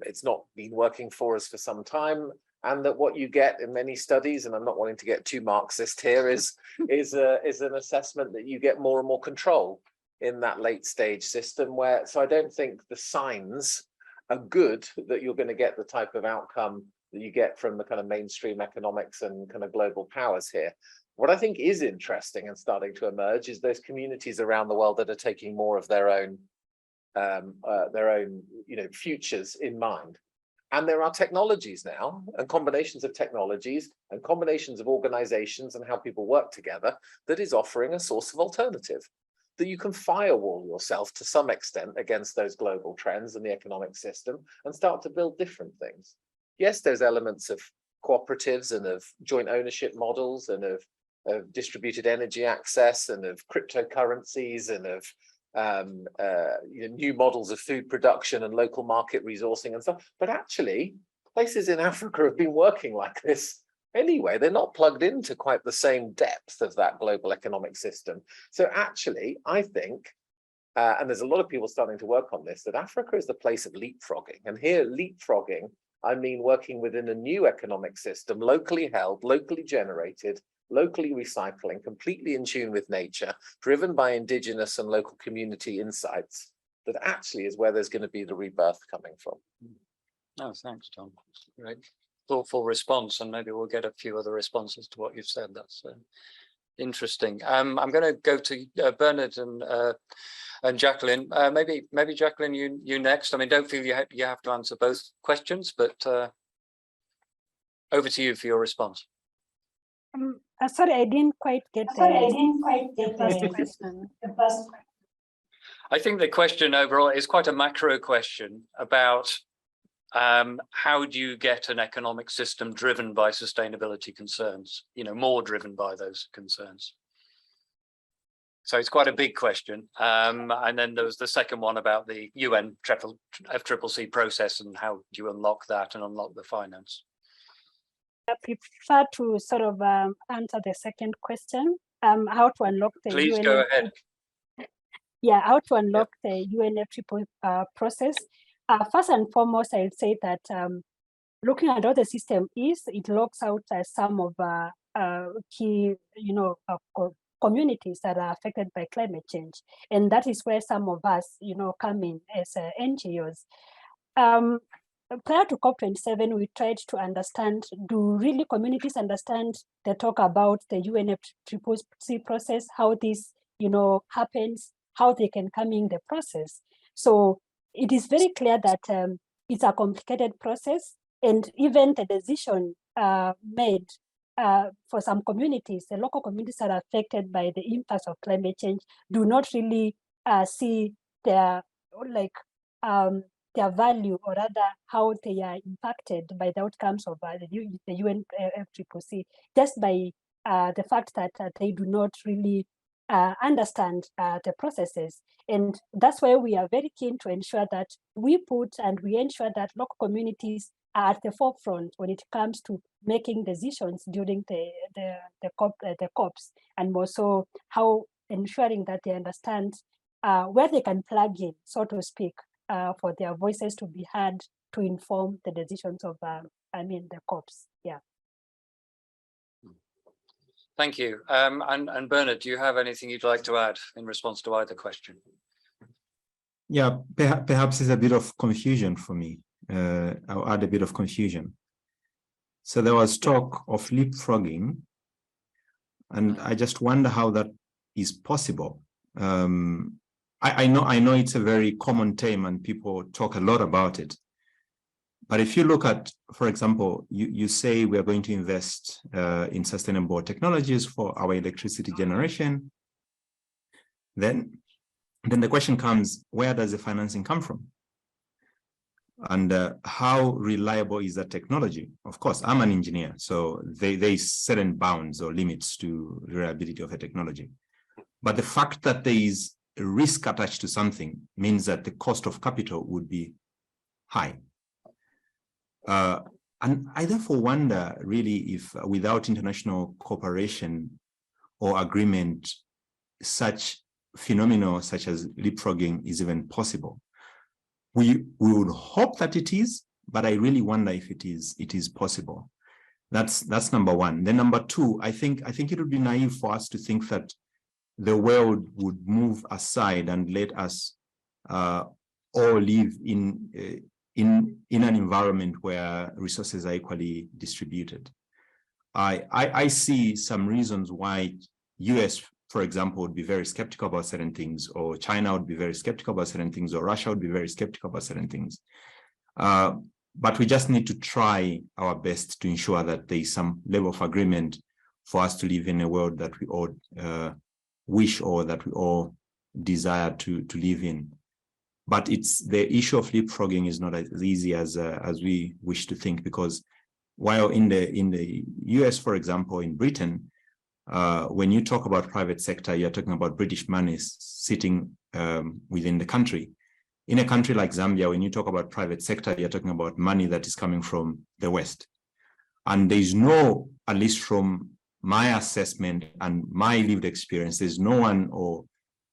It's not been working for us for some time. And that what you get in many studies, and I'm not wanting to get too Marxist here, is an assessment that you get more and more control in that late stage system where, so I don't think the signs are good that you're going to get the type of outcome that you get from the kind of mainstream economics and kind of global powers here. What I think is interesting and starting to emerge is those communities around the world that are taking more of their own futures in mind. And there are technologies now, and combinations of technologies and combinations of organizations and how people work together that is offering a source of alternative, that you can firewall yourself to some extent against those global trends and the economic system and start to build different things. Yes, there's elements of cooperatives and of joint ownership models and of distributed energy access and of cryptocurrencies and of new models of food production and local market resourcing and stuff. But actually, places in Africa have been working like this anyway. They're not plugged into quite the same depth of that global economic system. So actually, I think, and there's a lot of people starting to work on this, that Africa is the place of leapfrogging. And here, leapfrogging, I mean working within a new economic system, locally held, locally generated, locally recycling, completely in tune with nature, driven by indigenous and local community insights, that actually is where there's going to be the rebirth coming from. Oh, thanks, Tom. Great, thoughtful response, and maybe we'll get a few other responses to what you've said. That's interesting. I'm going to go to Bernard and Jacqueline. Maybe Jacqueline, you next. I mean, don't feel you have to answer both questions, but over to you for your response. Sorry, I didn't quite get the first question. I think the question overall is quite a macro question about how do you get an economic system driven by sustainability concerns, more driven by those concerns. So it's quite a big question. And then there was the second one about the UN FCCC process and how do you unlock that and unlock the finance. I prefer to sort of answer the second question, how to unlock the Please go ahead. Yeah, how to unlock the UNFCCC process. First and foremost, I would say that looking at how the system is, it locks out some of key, communities that are affected by climate change. And that is where some of us, come in as NGOs. Prior to COP27, we tried to understand, do really communities understand the talk about the UNFCCC process, how this, happens, how they can come in the process. So it is very clear that it's a complicated process, and even the decision made for some communities, the local communities that are affected by the impacts of climate change, do not really see their value, or rather how they are impacted by the outcomes of the UNFCCC, just by the fact that they do not really understand the processes. And that's why we are very keen to ensure that we ensure that local communities are at the forefront when it comes to making decisions during the COPs, and also how ensuring that they understand where they can plug in, so to speak, for their voices to be heard to inform the decisions of, the COPs. Yeah. Thank you. And Bernard, do you have anything you'd like to add in response to either question? Yeah, perhaps there's a bit of confusion for me. I'll add a bit of confusion. So there was talk of leapfrogging, and I just wonder how that is possible. I know it's a very common term and people talk a lot about it. But if you look at, for example, you say we are going to invest in sustainable technologies for our electricity generation, then the question comes, where does the financing come from? And how reliable is that technology? Of course, I'm an engineer, so there is certain bounds or limits to reliability of a technology. But the fact that there is a risk attached to something means that the cost of capital would be high. And I therefore wonder really if without international cooperation or agreement, such phenomena such as leapfrogging is even possible. We would hope that it is, but I really wonder if it is possible. That's number one. Then number two, I think it would be naive for us to think that the world would move aside and let us all live in an environment where resources are equally distributed. I see some reasons why US, for example, would be very skeptical about certain things, or China would be very skeptical about certain things, or Russia would be very skeptical about certain things. But we just need to try our best to ensure that there is some level of agreement for us to live in a world that we all wish or that we all desire to live in. But it's the issue of leapfrogging is not as easy as we wish to think, because while in the US, for example, in Britain, when you talk about private sector, you're talking about British money sitting within the country. In a country like Zambia, when you talk about private sector, you're talking about money that is coming from the West. And there's no, at least from my assessment and my lived experience, there's no one or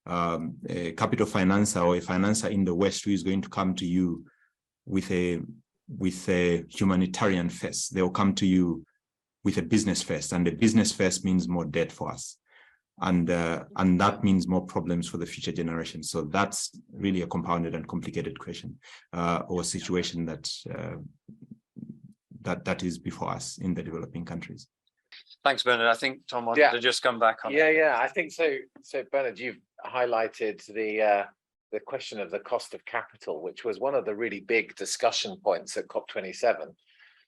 a capital financer or a financer in the West who is going to come to you with a humanitarian first. They'll come to you with a business first, and the business first means more debt for us, and that means more problems for the future generations. So that's really a compounded and complicated question or situation that is before us in the developing countries. Thanks, Bernard. I think Tom wanted to just come back on it. Yeah, I think so. So Bernard, you've highlighted the question of the cost of capital, which was one of the really big discussion points at COP27,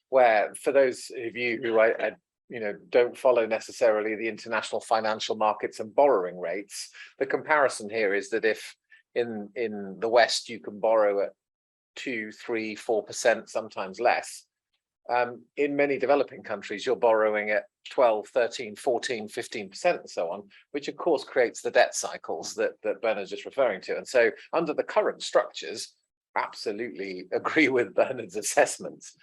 where for those of you who don't follow necessarily the international financial markets and borrowing rates, the comparison here is that if in the West you can borrow at 2%, 3%, 4%, sometimes less, in many developing countries you're borrowing at 12, 13, 14, 15% and so on, which of course creates the debt cycles that Bernard's just referring to. And so under the current structures, absolutely agree with Bernard's assessments.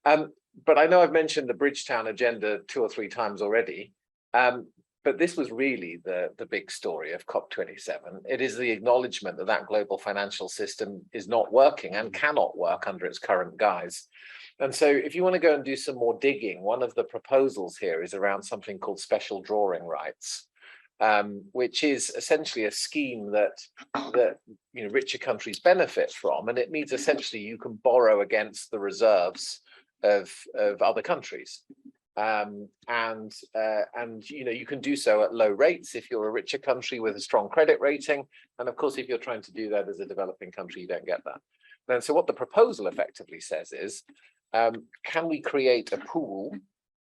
But I know I've mentioned the Bridgetown agenda 2 or 3 times already, but this was really the big story of COP27. It is the acknowledgement that that global financial system is not working and cannot work under its current guise. And so if you want to go and do some more digging, one of the proposals here is around something called special drawing rights, which is essentially a scheme that richer countries benefit from, and it means essentially you can borrow against the reserves of other countries, and you can do so at low rates if you're a richer country with a strong credit rating, and of course if you're trying to do that as a developing country you don't get that. And so what the proposal effectively says is, can we create a pool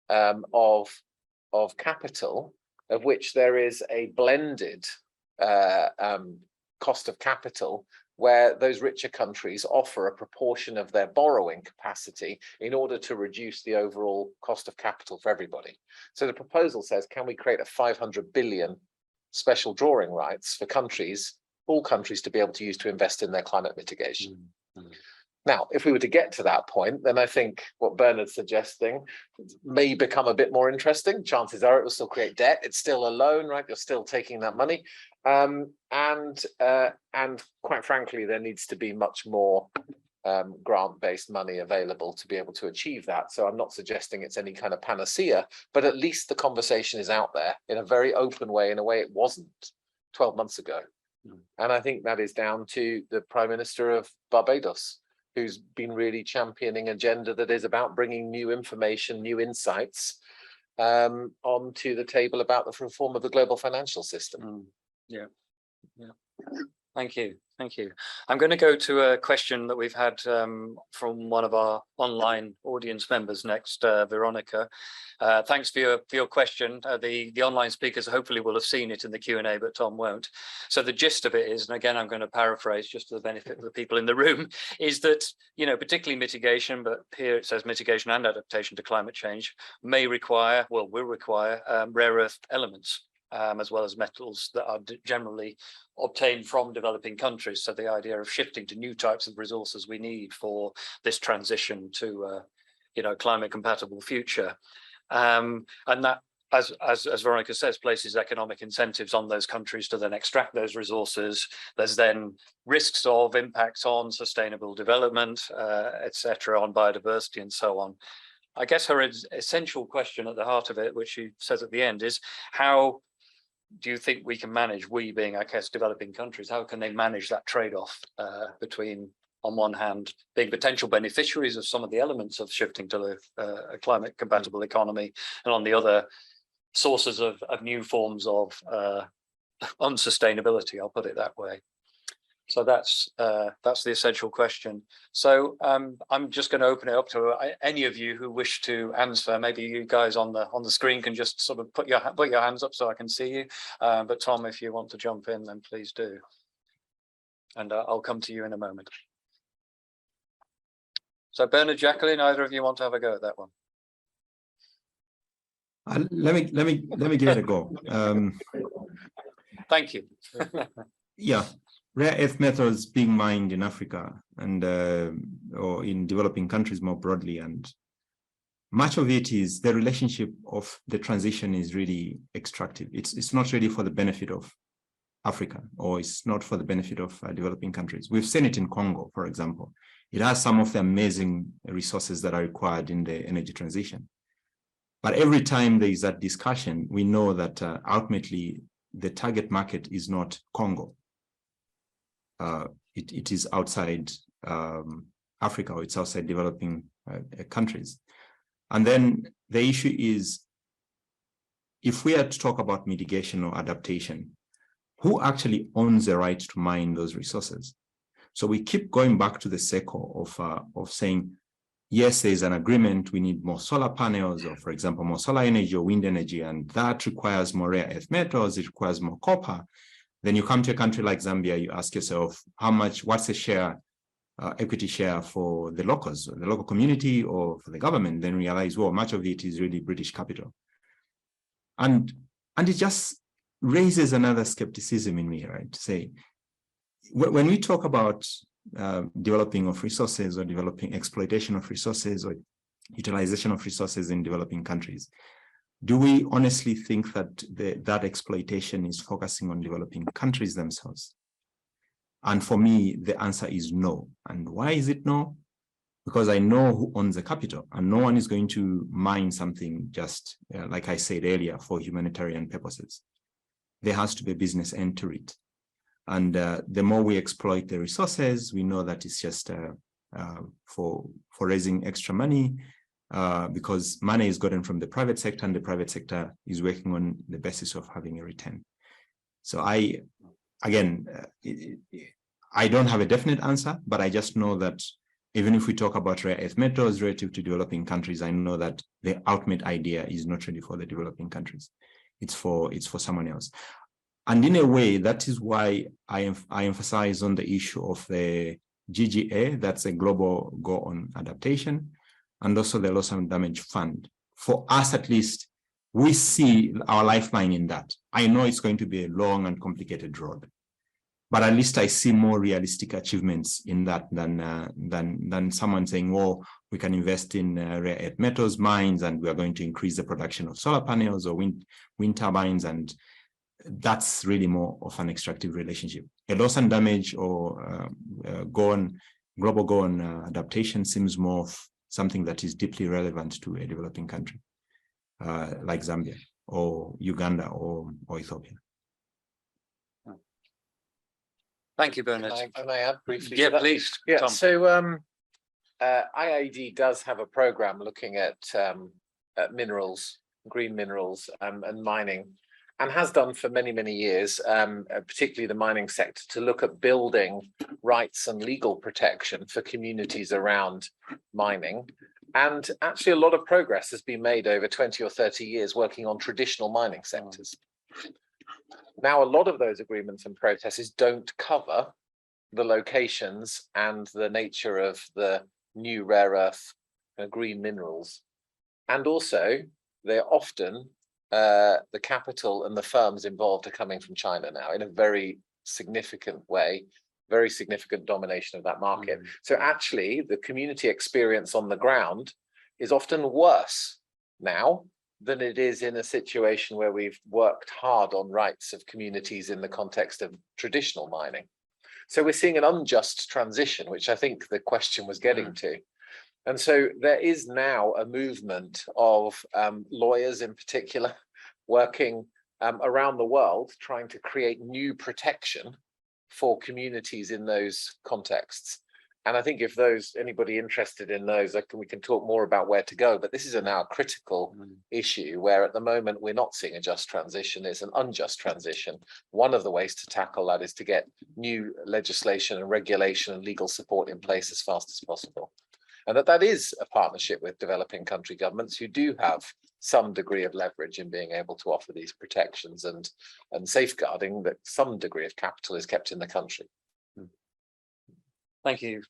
of capital of which there is a blended cost of capital, where those richer countries offer a proportion of their borrowing capacity in order to reduce the overall cost of capital for everybody. So the proposal says, can we create a 500 billion special drawing rights for countries, all countries, to be able to use to invest in their climate mitigation? Now, if we were to get to that point, then I think what Bernard's suggesting may become a bit more interesting. Chances are it will still create debt. It's still a loan, right? You're still taking that money. And quite frankly, there needs to be much more grant-based money available to be able to achieve that. So I'm not suggesting it's any kind of panacea, but at least the conversation is out there in a very open way, in a way it wasn't 12 months ago. And I think that is down to the Prime Minister of Barbados, who's been really championing an agenda that is about bringing new information, new insights onto the table about the reform of the global financial system. Yeah. Thank you. I'm going to go to a question that we've had from one of our online audience members next, Veronica. Thanks for your question. The online speakers hopefully will have seen it in the Q&A, but Tom won't. So the gist of it is, and again, I'm going to paraphrase just for the benefit of the people in the room, is that, particularly mitigation, but here it says mitigation and adaptation to climate change will require rare earth elements. as well as metals that are generally obtained from developing countries. So the idea of shifting to new types of resources we need for this transition to climate compatible future. And that, as Veronica says, places economic incentives on those countries to then extract those resources. There's then risks of impacts on sustainable development, etc., on biodiversity and so on. I guess her essential question at the heart of it, which she says at the end, is how do you think we can manage, we being, I guess, developing countries, how can they manage that trade-off between, on one hand, being potential beneficiaries of some of the elements of shifting to a climate compatible economy, and on the other, sources of new forms of unsustainability, I'll put it that way. So that's the essential question. So I'm just going to open it up to any of you who wish to answer. Maybe you guys on the screen can just sort of put your hands up so I can see you. But Tom, if you want to jump in, then please do. And I'll come to you in a moment. So Bernard, Jacqueline, either of you want to have a go at that one? Let me give it a go. Thank you. Yeah, rare earth metals being mined in Africa and or in developing countries more broadly, and much of it is the relationship of the transition is really extractive. It's not really for the benefit of Africa, or it's not for the benefit of developing countries. We've seen it in Congo, for example. It has some of the amazing resources that are required in the energy transition. But every time there is that discussion, we know that ultimately the target market is not Congo. It is outside Africa, or it's outside developing countries. And then the issue is, if we are to talk about mitigation or adaptation, who actually owns the right to mine those resources? So we keep going back to the circle of saying, yes, there's an agreement, we need more solar panels, or for example, more solar energy or wind energy, and that requires more rare earth metals, it requires more copper. Then you come to a country like Zambia, you ask yourself, what's the share, equity share for the locals, the local community, or for the government? Then realize, well, much of it is really British capital. And it just raises another skepticism in me, right? To say, when we talk about developing of resources, or developing exploitation of resources, or utilization of resources in developing countries, do we honestly think that that exploitation is focusing on developing countries themselves? And for me, the answer is no. And why is it no? Because I know who owns the capital, and no one is going to mine something just, like I said earlier, for humanitarian purposes. There has to be a business end to it. And the more we exploit the resources, we know that it's just for raising extra money, because money is gotten from the private sector, and the private sector is working on the basis of having a return. So I don't have a definite answer, but I just know that even if we talk about rare earth metals relative to developing countries, I know that the ultimate idea is not really for the developing countries. It's for someone else. And in a way, that is why I emphasize on the issue of the GGA, that's a global goal on adaptation, and also the loss and damage fund. For us, at least, we see our lifeline in that. I know it's going to be a long and complicated road, but at least I see more realistic achievements in that than someone saying, well, we can invest in rare earth metals mines, and we are going to increase the production of solar panels or wind turbines, and that's really more of an extractive relationship. A loss and damage or global goal on adaptation seems more of something that is deeply relevant to a developing country like Zambia or Uganda or Ethiopia. Thank you, Bernard. Can I add briefly? Yeah, please. Yeah, Tom. so IIED does have a program looking at minerals, green minerals, and mining, and has done for many, many years, particularly the mining sector, to look at building rights and legal protection for communities around mining. And actually, a lot of progress has been made over 20 or 30 years working on traditional mining sectors. Now, a lot of those agreements and processes don't cover the locations and the nature of the new rare earth green minerals. And also, they're often the capital and the firms involved are coming from China now in a very significant way, very significant domination of that market. So actually the community experience on the ground is often worse now than it is in a situation where we've worked hard on rights of communities in the context of traditional mining. So we're seeing an unjust transition, which I think the question was getting to. And so there is now a movement of lawyers in particular working around the world, trying to create new protection for communities in those contexts. And I think if anybody interested in those, we can talk more about where to go, but this is now a critical issue where at the moment we're not seeing a just transition, it's an unjust transition. One of the ways to tackle that is to get new legislation and regulation and legal support in place as fast as possible. And that is a partnership with developing country governments who do have some degree of leverage in being able to offer these protections and safeguarding that some degree of capital is kept in the country. Thank you,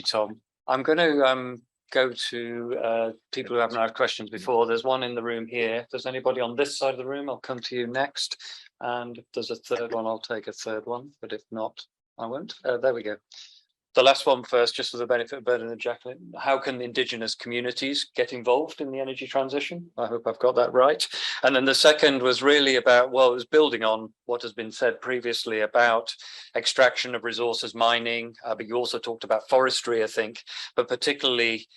Tom. I'm going to go to people who haven't had questions before. There's one in the room here. If there's anybody on this side of the room, I'll come to you next. And if there's a third one, I'll take a third one. But if not, I won't. There we go. The last one first, just for the benefit of Bernard and Jacqueline. How can indigenous communities get involved in the energy transition? I hope I've got that right. And then the second was really about, well, it was building on what has been said previously about extraction of resources, mining, but you also talked about forestry, I think, but particularly,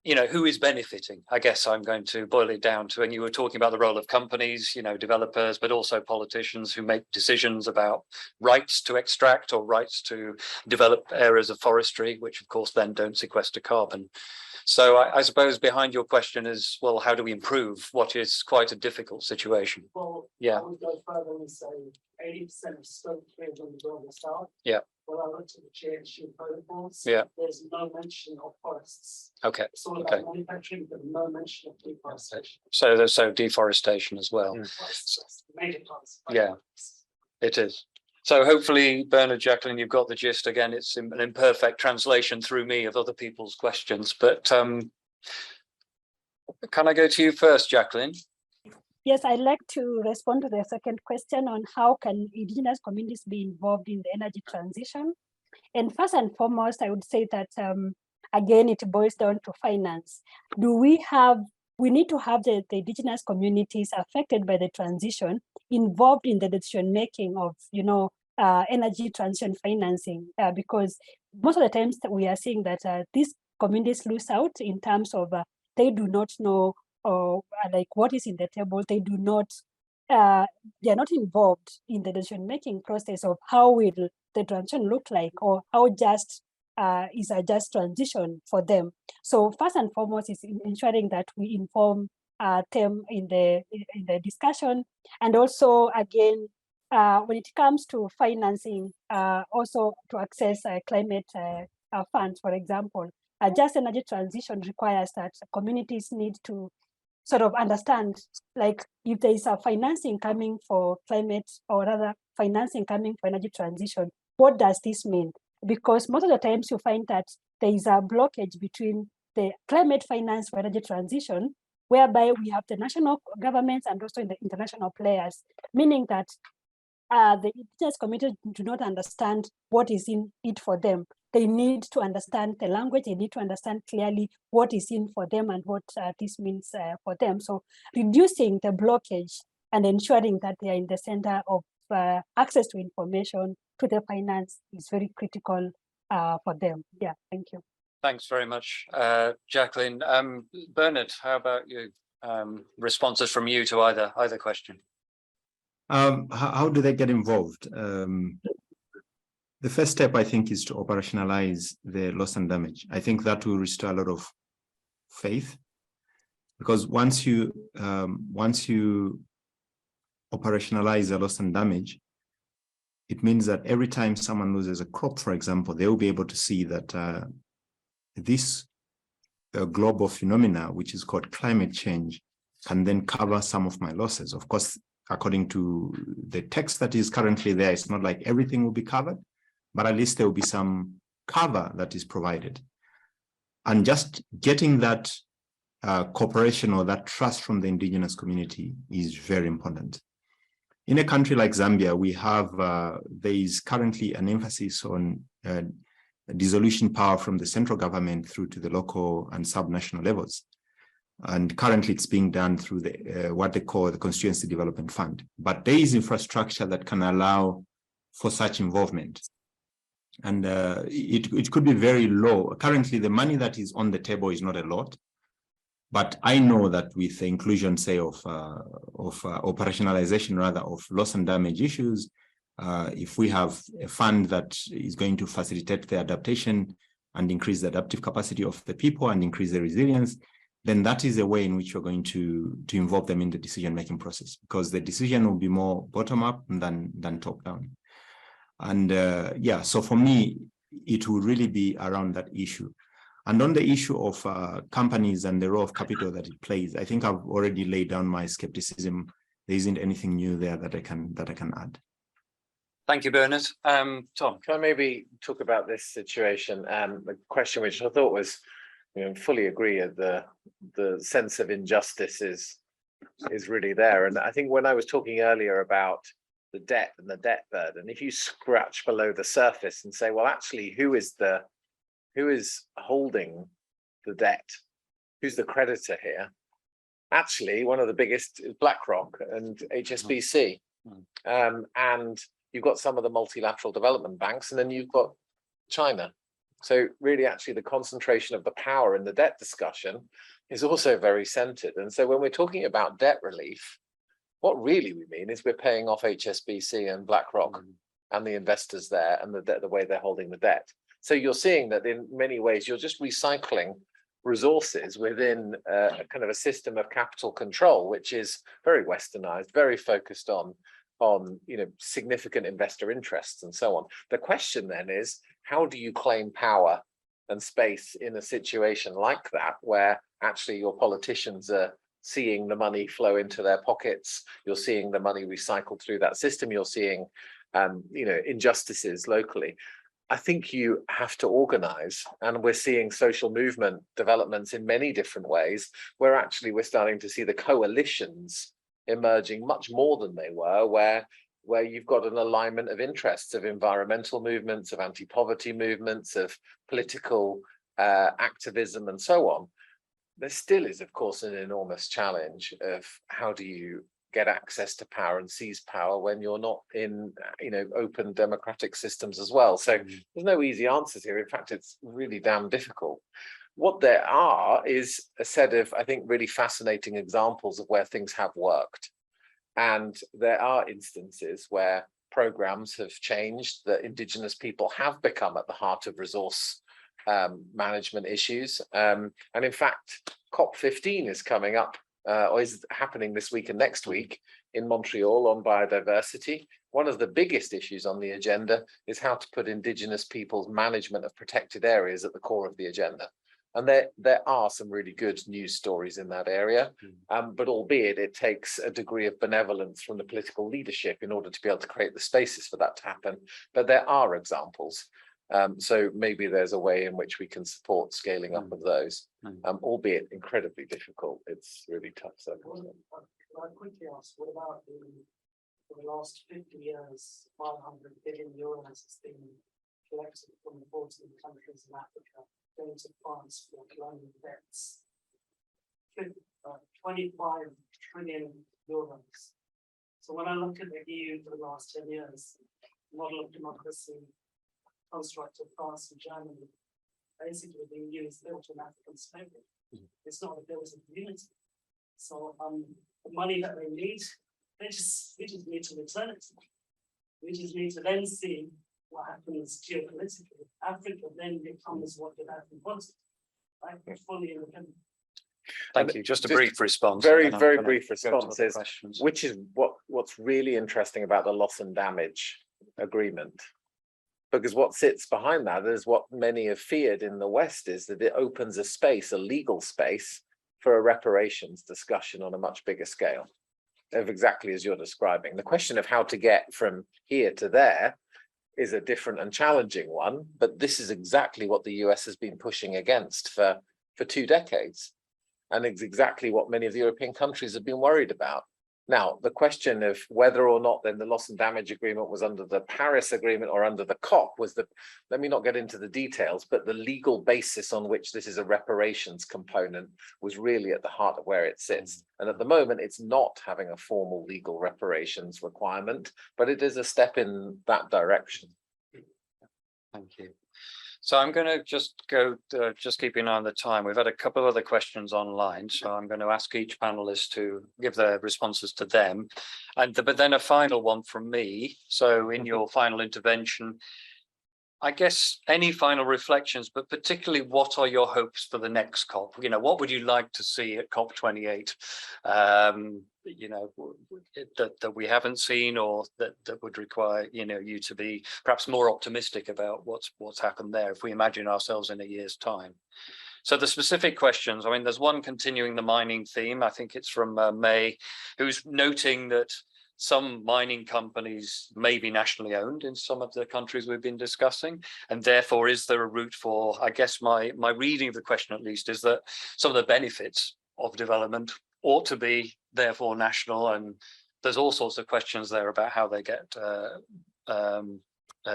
you know, who is benefiting? I guess I'm going to boil it down to, and you were talking about the role of companies, you know, developers, but also politicians who make decisions about rights to extract or rights to develop areas of forestry, which of course then don't sequester carbon. So I suppose behind your question is, well, how do we improve what is quite a difficult situation? Well, yeah. I would go further and say 80% of scope 3 on the global south. Yeah. When I looked at the GHG protocols, yeah, there's no mention of forests. Okay. It's all about manufacturing, but no mention of deforestation. So there's deforestation as well. Major parts. Yeah, it is. So hopefully, Bernard, Jacqueline, you've got the gist. Again, it's an imperfect translation through me of other people's questions, but can I go to you first, Jacqueline? Yes, I'd like to respond to the second question on how can indigenous communities be involved in the energy transition. And first and foremost, I would say that, again, it boils down to finance. We need to have the indigenous communities affected by the transition involved in the decision-making of, you know, energy transition financing, because most of the times that we are seeing that these communities lose out in terms of they do not know like what is in the table. They do not, they are not involved in the decision-making process of how will the transition look like, or how just is a just transition for them. So first and foremost is ensuring that we inform them in the discussion, and also again when it comes to financing, also to access climate funds, for example. Just energy transition requires that communities need to sort of understand, like, if there is a financing coming for climate, or rather financing coming for energy transition, what does this mean? Because most of the times you find that there is a blockage between the climate finance for energy transition, whereby we have the national governments and also the international players, meaning that the indigenous communities do not understand what is in it for them. They need to understand the language, they need to understand clearly what is in for them and what this means for them. So reducing the blockage and ensuring that they are in the center of access to information, to the finance, is very critical for them. Yeah, thank you. Thanks very much, Jacqueline. Bernard, how about you? Responses from you to either question. How do they get involved? The first step, I think, is to operationalize the loss and damage. I think that will restore a lot of faith, because once you operationalize the loss and damage, it means that every time someone loses a crop, for example, they will be able to see that this global phenomena, which is called climate change, can then cover some of my losses. Of course, according to the text that is currently there, it's not like everything will be covered, but at least there will be some cover that is provided. And just getting that cooperation or that trust from the indigenous community is very important. In a country like Zambia, we have, there is currently an emphasis on dissolution power from the central government through to the local and subnational levels. And currently it's being done through the what they call the Constituency Development Fund. But there is infrastructure that can allow for such involvement. And it could be very low. Currently, the money that is on the table is not a lot. But I know that with the inclusion, say, of operationalization, rather, of loss and damage issues, if we have a fund that is going to facilitate the adaptation and increase the adaptive capacity of the people and increase the resilience, then that is a way in which you're going to involve them in the decision-making process, because the decision will be more bottom-up than top-down. And yeah, so for me, it will really be around that issue. And on the issue of companies and the role of capital that it plays, I think I've already laid down my skepticism. There isn't anything new there that I can add. Thank you, Bernard. Tom. Can I maybe talk about this situation? The question which I thought was, fully agree, the sense of injustice is really there. And I think when I was talking earlier about the debt and the debt burden, if you scratch below the surface and say, well, actually, who is holding the debt? Who's the creditor here? Actually, one of the biggest is BlackRock and HSBC. And you've got some of the multilateral development banks, and then you've got China. So really, actually, the concentration of the power in the debt discussion is also very centered. And so when we're talking about debt relief, what really we mean is we're paying off HSBC and BlackRock and the investors there and the way they're holding the debt. So you're seeing that in many ways, you're just recycling resources within a kind of a system of capital control, which is very westernized, very focused on significant investor interests and so on. The question then is, how do you claim power and space in a situation like that, where actually your politicians are seeing the money flow into their pockets, you're seeing the money recycled through that system, you're seeing injustices locally? I think you have to organize, and we're seeing social movement developments in many different ways, where actually we're starting to see the coalitions emerging much more than they were, where you've got an alignment of interests, of environmental movements, of anti-poverty movements, of political activism and so on. There still is, of course, an enormous challenge of how do you get access to power and seize power when you're not in open democratic systems as well. So there's no easy answers here. In fact, it's really damn difficult. What there are is a set of, I think, really fascinating examples of where things have worked. And there are instances where programs have changed, that indigenous people have become at the heart of resource management issues. And in fact, COP15 is coming up, or is happening this week and next week in Montreal on biodiversity. One of the biggest issues on the agenda is how to put indigenous people's management of protected areas at the core of the agenda. And there are some really good news stories in that area, but albeit it takes a degree of benevolence from the political leadership in order to be able to create the spaces for that to happen. But there are examples. So maybe there's a way in which we can support scaling up of those, albeit incredibly difficult. It's really tough circumstances. I quickly ask, what about for the last 50 years, 500 billion euros has been collected from the 14 countries in Africa, going to France for climate debts, 25 trillion euros. So when I look at the EU for the last 10 years, model of democracy, construct of France and Germany, basically the EU is built on African slavery. It's not a built of unity. So the money that they need, we just need to return it to them. We just need to then see what happens geopolitically. Africa then becomes what the African wanted, right? We're fully independent. Thank you. Just a brief response. Very brief response is, which is what's really interesting about the loss and damage agreement. Because what sits behind that is what many have feared in the West, is that it opens a space, a legal space, for a reparations discussion on a much bigger scale, of exactly as you're describing. The question of how to get from here to there is a different and challenging one, but this is exactly what the US has been pushing against for 2 decades. And it's exactly what many of the European countries have been worried about. Now, the question of whether or not then the loss and damage agreement was under the Paris Agreement or under the COP was the, let me not get into the details, but the legal basis on which this is a reparations component was really at the heart of where it sits. And at the moment, it's not having a formal legal reparations requirement, but it is a step in that direction. Thank you. So I'm going to just go, just keeping an eye on the time. We've had a couple of other questions online, so I'm going to ask each panelist to give their responses to them. But then a final one from me. So in your final intervention, I guess any final reflections, but particularly what are your hopes for the next COP? You know, what would you like to see at COP28? You know, that we haven't seen, or that would require, you know, you to be perhaps more optimistic about what's happened there if we imagine ourselves in a year's time. So the specific questions, I mean, there's one continuing the mining theme. I think it's from May, who's noting that some mining companies may be nationally owned in some of the countries we've been discussing, and therefore is there a route for, I guess my reading of the question at least is that some of the benefits of development ought to be therefore national, and there's all sorts of questions there about how they get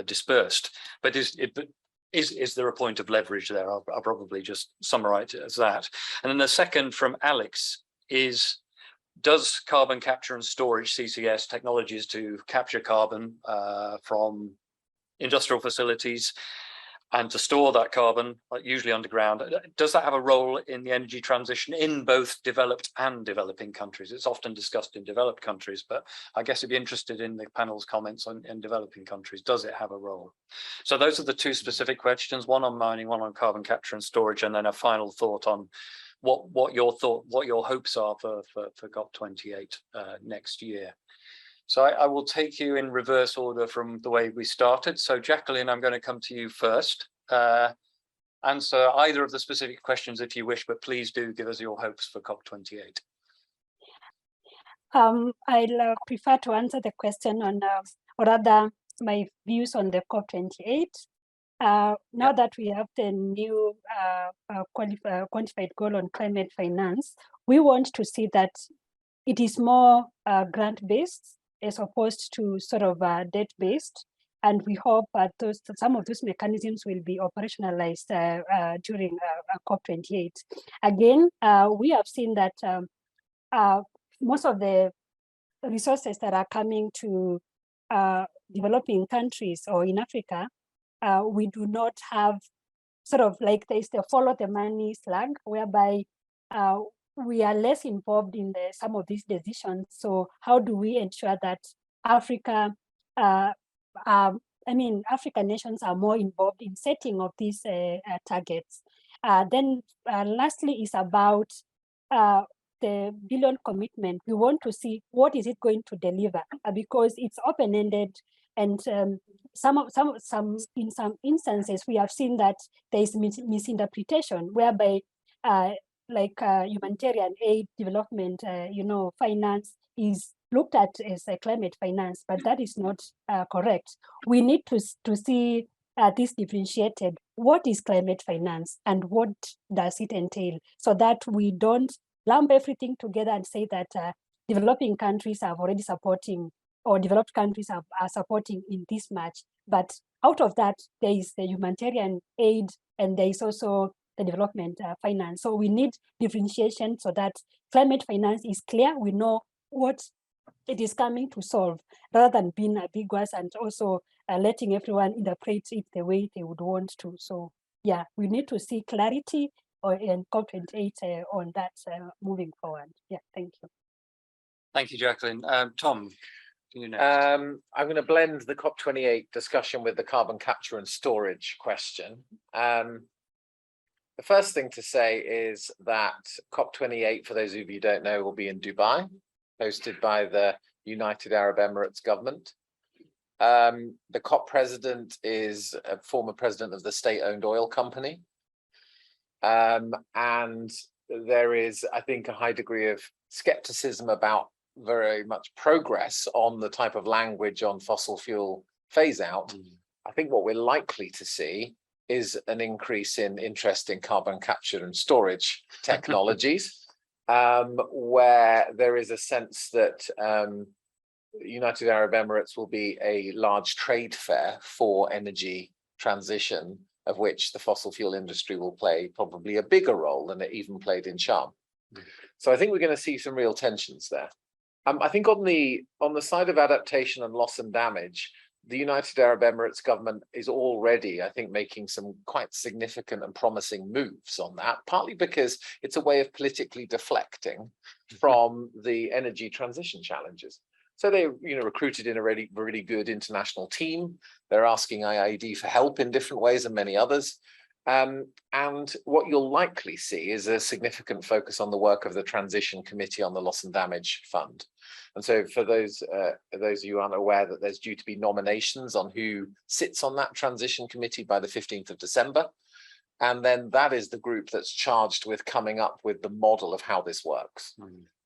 dispersed. But is there a point of leverage there? I'll probably just summarize it as that. And then the second from Alex is, does carbon capture and storage, CCS, technologies to capture carbon from industrial facilities and to store that carbon, usually underground, does that have a role in the energy transition in both developed and developing countries? It's often discussed in developed countries, but I guess I'd be interested in the panel's comments on in developing countries. Does it have a role? So those are the two specific questions, one on mining, one on carbon capture and storage, and then a final thought on what your hopes are for COP28 next year. So I will take you in reverse order from the way we started. So Jacqueline, I'm going to come to you first. Answer either of the specific questions if you wish, but please do give us your hopes for COP28. I'll prefer to answer the question on, or rather my views on the COP28. Now that we have the new quantified goal on climate finance, we want to see that it is more grant-based as opposed to sort of debt-based. And we hope that some of those mechanisms will be operationalized during COP28. Again, we have seen that most of the resources that are coming to developing countries or in Africa, we do not have sort of like there's the follow the money slug, whereby we are less involved in some of these decisions. So how do we ensure that Africa, African nations are more involved in setting of these targets? Then lastly is about the billion commitment. We want to see what is it going to deliver, because it's open-ended, and in some instances we have seen that there is misinterpretation, whereby like humanitarian aid, development, finance is looked at as a climate finance, but that is not correct. We need to see this differentiated. What is climate finance and what does it entail, so that we don't lump everything together and say that developing countries are already supporting, or developed countries are supporting in this much. But out of that, there is the humanitarian aid and there is also the development finance. So we need differentiation so that climate finance is clear. We know what it is coming to solve, rather than being ambiguous and also letting everyone interpret it the way they would want to. So yeah, we need to see clarity in COP28 on that moving forward. Yeah, thank you. Thank you, Jacqueline. Tom, you next. I'm going to blend the COP28 discussion with the carbon capture and storage question. The first thing to say is that COP28, for those of you who don't know, will be in Dubai, hosted by the United Arab Emirates government. The COP president is a former president of the state-owned oil company. And there is, I think, a high degree of skepticism about very much progress on the type of language on fossil fuel phase out. I think what we're likely to see is an increase in interest in carbon capture and storage technologies. where there is a sense that United Arab Emirates will be a large trade fair for energy transition, of which the fossil fuel industry will play probably a bigger role than it even played in Sharm. So I think we're going to see some real tensions there. I think on the side of adaptation and loss and damage, the United Arab Emirates government is already, I think, making some quite significant and promising moves on that, partly because it's a way of politically deflecting from the energy transition challenges. So they, recruited in a really good international team. They're asking IIED for help in different ways and many others. And what you'll likely see is a significant focus on the work of the Transition Committee on the Loss and Damage Fund. And so for those of you unaware that there's due to be nominations on who sits on that Transition Committee by the 15th of December. And then that is the group that's charged with coming up with the model of how this works.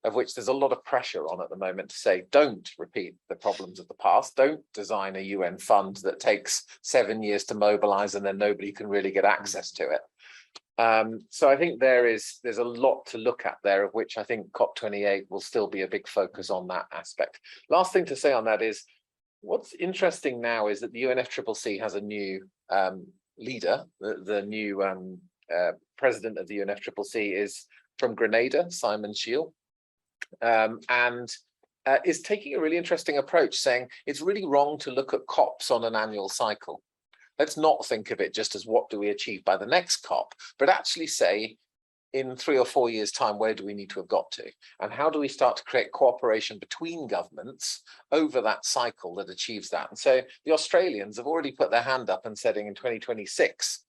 Of which there's a lot of pressure on at the moment to say, don't repeat the problems of the past, don't design a UN fund that takes 7 years to mobilize and then nobody can really get access to it. So I think there's a lot to look at there, of which I think COP28 will still be a big focus on that aspect. Last thing to say on that is, what's interesting now is that the UNFCCC has a new leader. The new president of the UNFCCC is from Grenada, Simon Shiel. And is taking a really interesting approach, saying it's really wrong to look at COPs on an annual cycle. Let's not think of it just as what do we achieve by the next COP, but actually say in 3 or 4 years' time, where do we need to have got to? And how do we start to create cooperation between governments over that cycle that achieves that? And so the Australians have already put their hand up and said in 2026,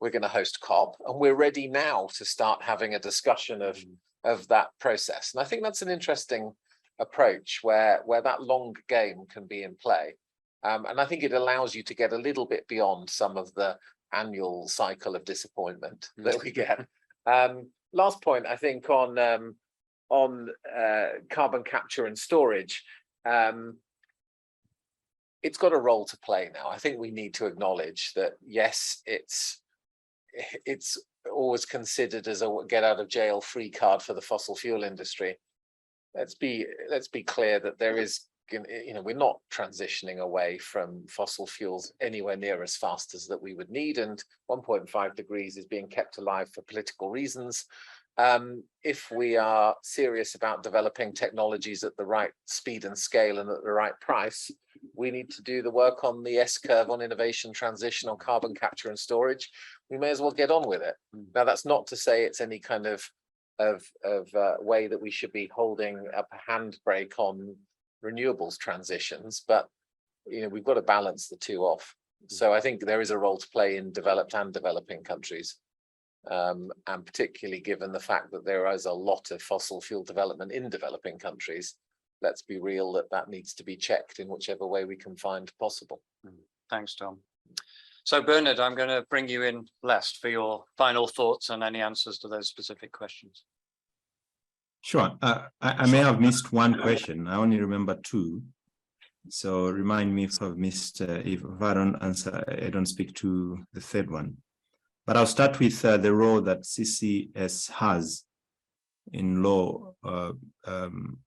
we're going to host COP, and we're ready now to start having a discussion of that process. And I think that's an interesting approach where that long game can be in play. And I think it allows you to get a little bit beyond some of the annual cycle of disappointment that we get. Last point, I think on carbon capture and storage, it's got a role to play now. I think we need to acknowledge that, yes, it's always considered as a get out of jail free card for the fossil fuel industry. Let's be clear that there is, we're not transitioning away from fossil fuels anywhere near as fast as that we would need, and 1.5 degrees is being kept alive for political reasons. If we are serious about developing technologies at the right speed and scale and at the right price, we need to do the work on the S-curve on innovation, transition, on carbon capture and storage. We may as well get on with it. Now, that's not to say it's any kind of way that we should be holding up a handbrake on renewables transitions, but we've got to balance the two off. So I think there is a role to play in developed and developing countries, and particularly given the fact that there is a lot of fossil fuel development in developing countries. Let's be real that needs to be checked in whichever way we can find possible. Thanks, Tom. So Bernard, I'm going to bring you in last for your final thoughts and any answers to those specific questions. Sure. I may have missed one question. I only remember 2. So remind me if I've missed, if I don't answer, I don't speak to the third one. But I'll start with the role that CCS has in law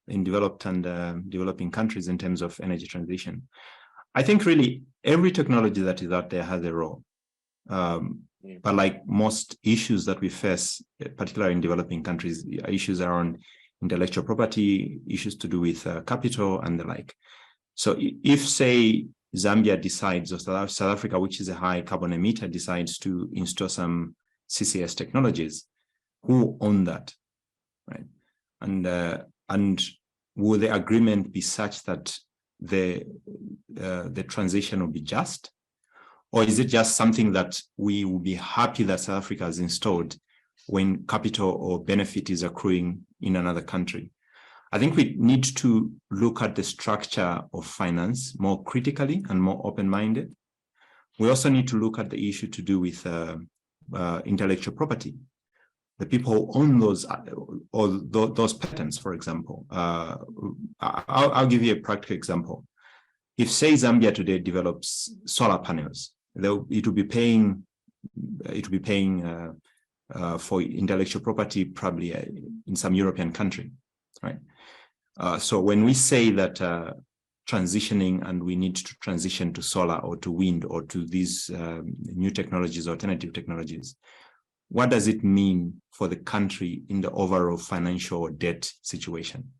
in developed and developing countries in terms of energy transition. I think really every technology that is out there has a role. But like most issues that we face, particularly in developing countries, issues around intellectual property, issues to do with capital and the like. So if, say, Zambia decides, or South Africa, which is a high carbon emitter, decides to install some CCS technologies, who own that, right? And will the agreement be such that the transition will be just? Or is it just something that we will be happy that South Africa has installed when capital or benefit is accruing in another country? I think we need to look at the structure of finance more critically and more open-minded. We also need to look at the issue to do with intellectual property. The people who own those patents, for example. I'll give you a practical example. If, say, Zambia today develops solar panels, it will be paying for intellectual property, probably in some European country, right? So when we say that transitioning and we need to transition to solar or to wind or to these new technologies, alternative technologies, what does it mean for the country in the overall financial debt situation?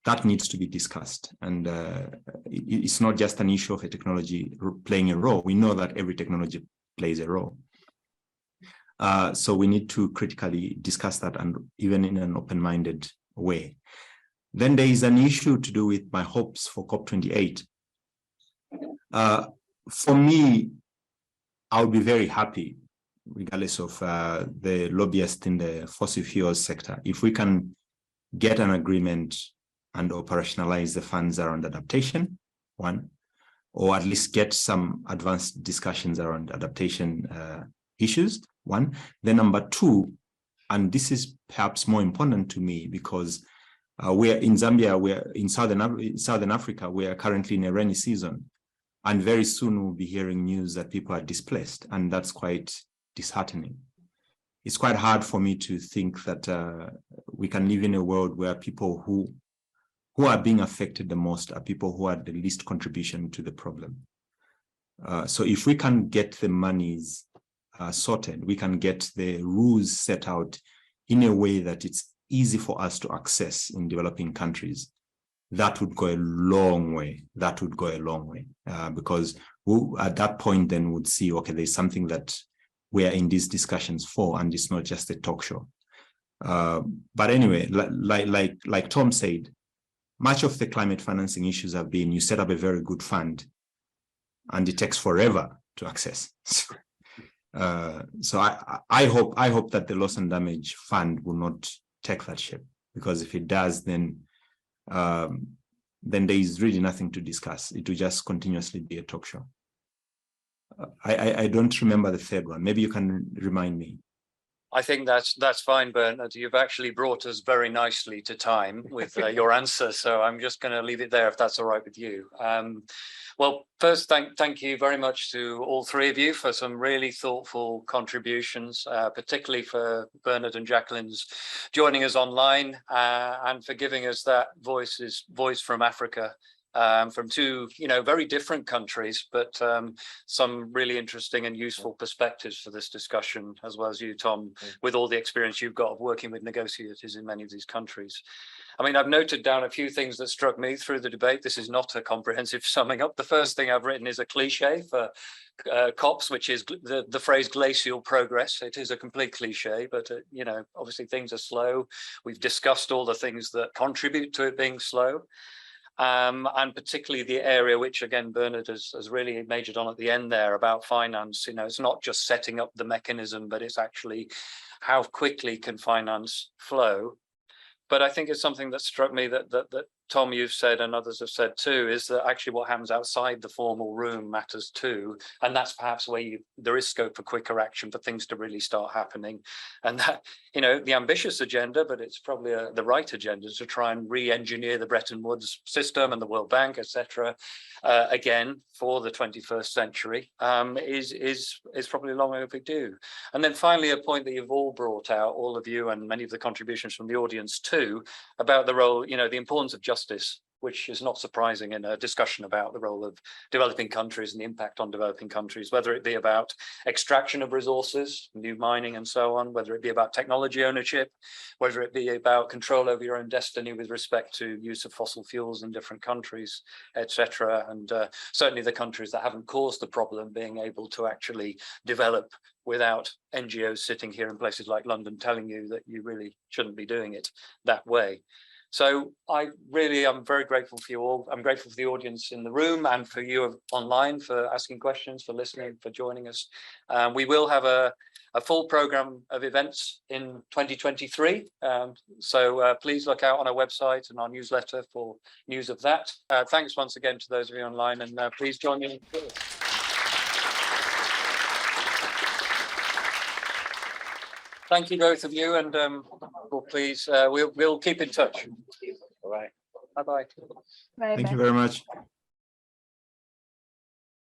That needs to be discussed. And it's not just an issue of a technology playing a role. We know that every technology plays a role. So we need to critically discuss that, and even in an open-minded way. Then there is an issue to do with my hopes for COP28. For me, I would be very happy, regardless of the lobbyists in the fossil fuels sector, if we can get an agreement and operationalize the funds around adaptation, one, or at least get some advanced discussions around adaptation issues, one. Then number two, and this is perhaps more important to me because we're in Zambia, we're in Southern Africa, we are currently in a rainy season. And very soon we'll be hearing news that people are displaced, and that's quite disheartening. It's quite hard for me to think that we can live in a world where people who are being affected the most are people who are the least contribution to the problem. So if we can get the monies sorted, we can get the rules set out in a way that it's easy for us to access in developing countries, that would go a long way. That would go a long way because at that point then would see, okay, there's something that we are in these discussions for, and it's not just a talk show. But anyway, like Tom said, much of the climate financing issues have been, you set up a very good fund and it takes forever to access. So I hope that the loss and damage fund will not take that shape, because if it does, then there is really nothing to discuss. It will just continuously be a talk show. I don't remember the third one. Maybe you can remind me. I think that's fine, Bernard. You've actually brought us very nicely to time with your answer, so I'm just going to leave it there if that's all right with you. Well, first, thank you very much to all three of you for some really thoughtful contributions, particularly for Bernard and Jacqueline's joining us online and for giving us that voice from Africa. From two, very different countries, but some really interesting and useful perspectives for this discussion, as well as you, Tom, with all the experience you've got of working with negotiators in many of these countries. I mean, I've noted down a few things that struck me through the debate. This is not a comprehensive summing up. The first thing I've written is a cliche for COPs, which is the phrase glacial progress. It is a complete cliche, but obviously things are slow. We've discussed all the things that contribute to it being slow. And particularly the area which, again, Bernard has really majored on at the end there about finance. It's not just setting up the mechanism, but it's actually how quickly can finance flow. But I think it's something that struck me that Tom, you've said, and others have said too, is that actually what happens outside the formal room matters too. And that's perhaps where there is scope for quicker action, for things to really start happening. And that, the ambitious agenda, but it's probably the right agenda to try and re-engineer the Bretton Woods system and the World Bank, etc. Again, for the 21st century is probably long overdue. And then finally, a point that you've all brought out, all of you and many of the contributions from the audience too, about the role, the importance of justice, which is not surprising in a discussion about the role of developing countries and the impact on developing countries, whether it be about extraction of resources, new mining and so on, whether it be about technology ownership, whether it be about control over your own destiny with respect to use of fossil fuels in different countries, etc. And certainly the countries that haven't caused the problem being able to actually develop without NGOs sitting here in places like London telling you that you really shouldn't be doing it that way. So I'm very grateful for you all. I'm grateful for the audience in the room and for you online for asking questions, for listening, for joining us. We will have a full program of events in 2023. So please look out on our website and our newsletter for news of that. Thanks once again to those of you online, and please join me. Thank you, both of you, and we'll keep in touch. All right. Bye-bye. Thank you very much.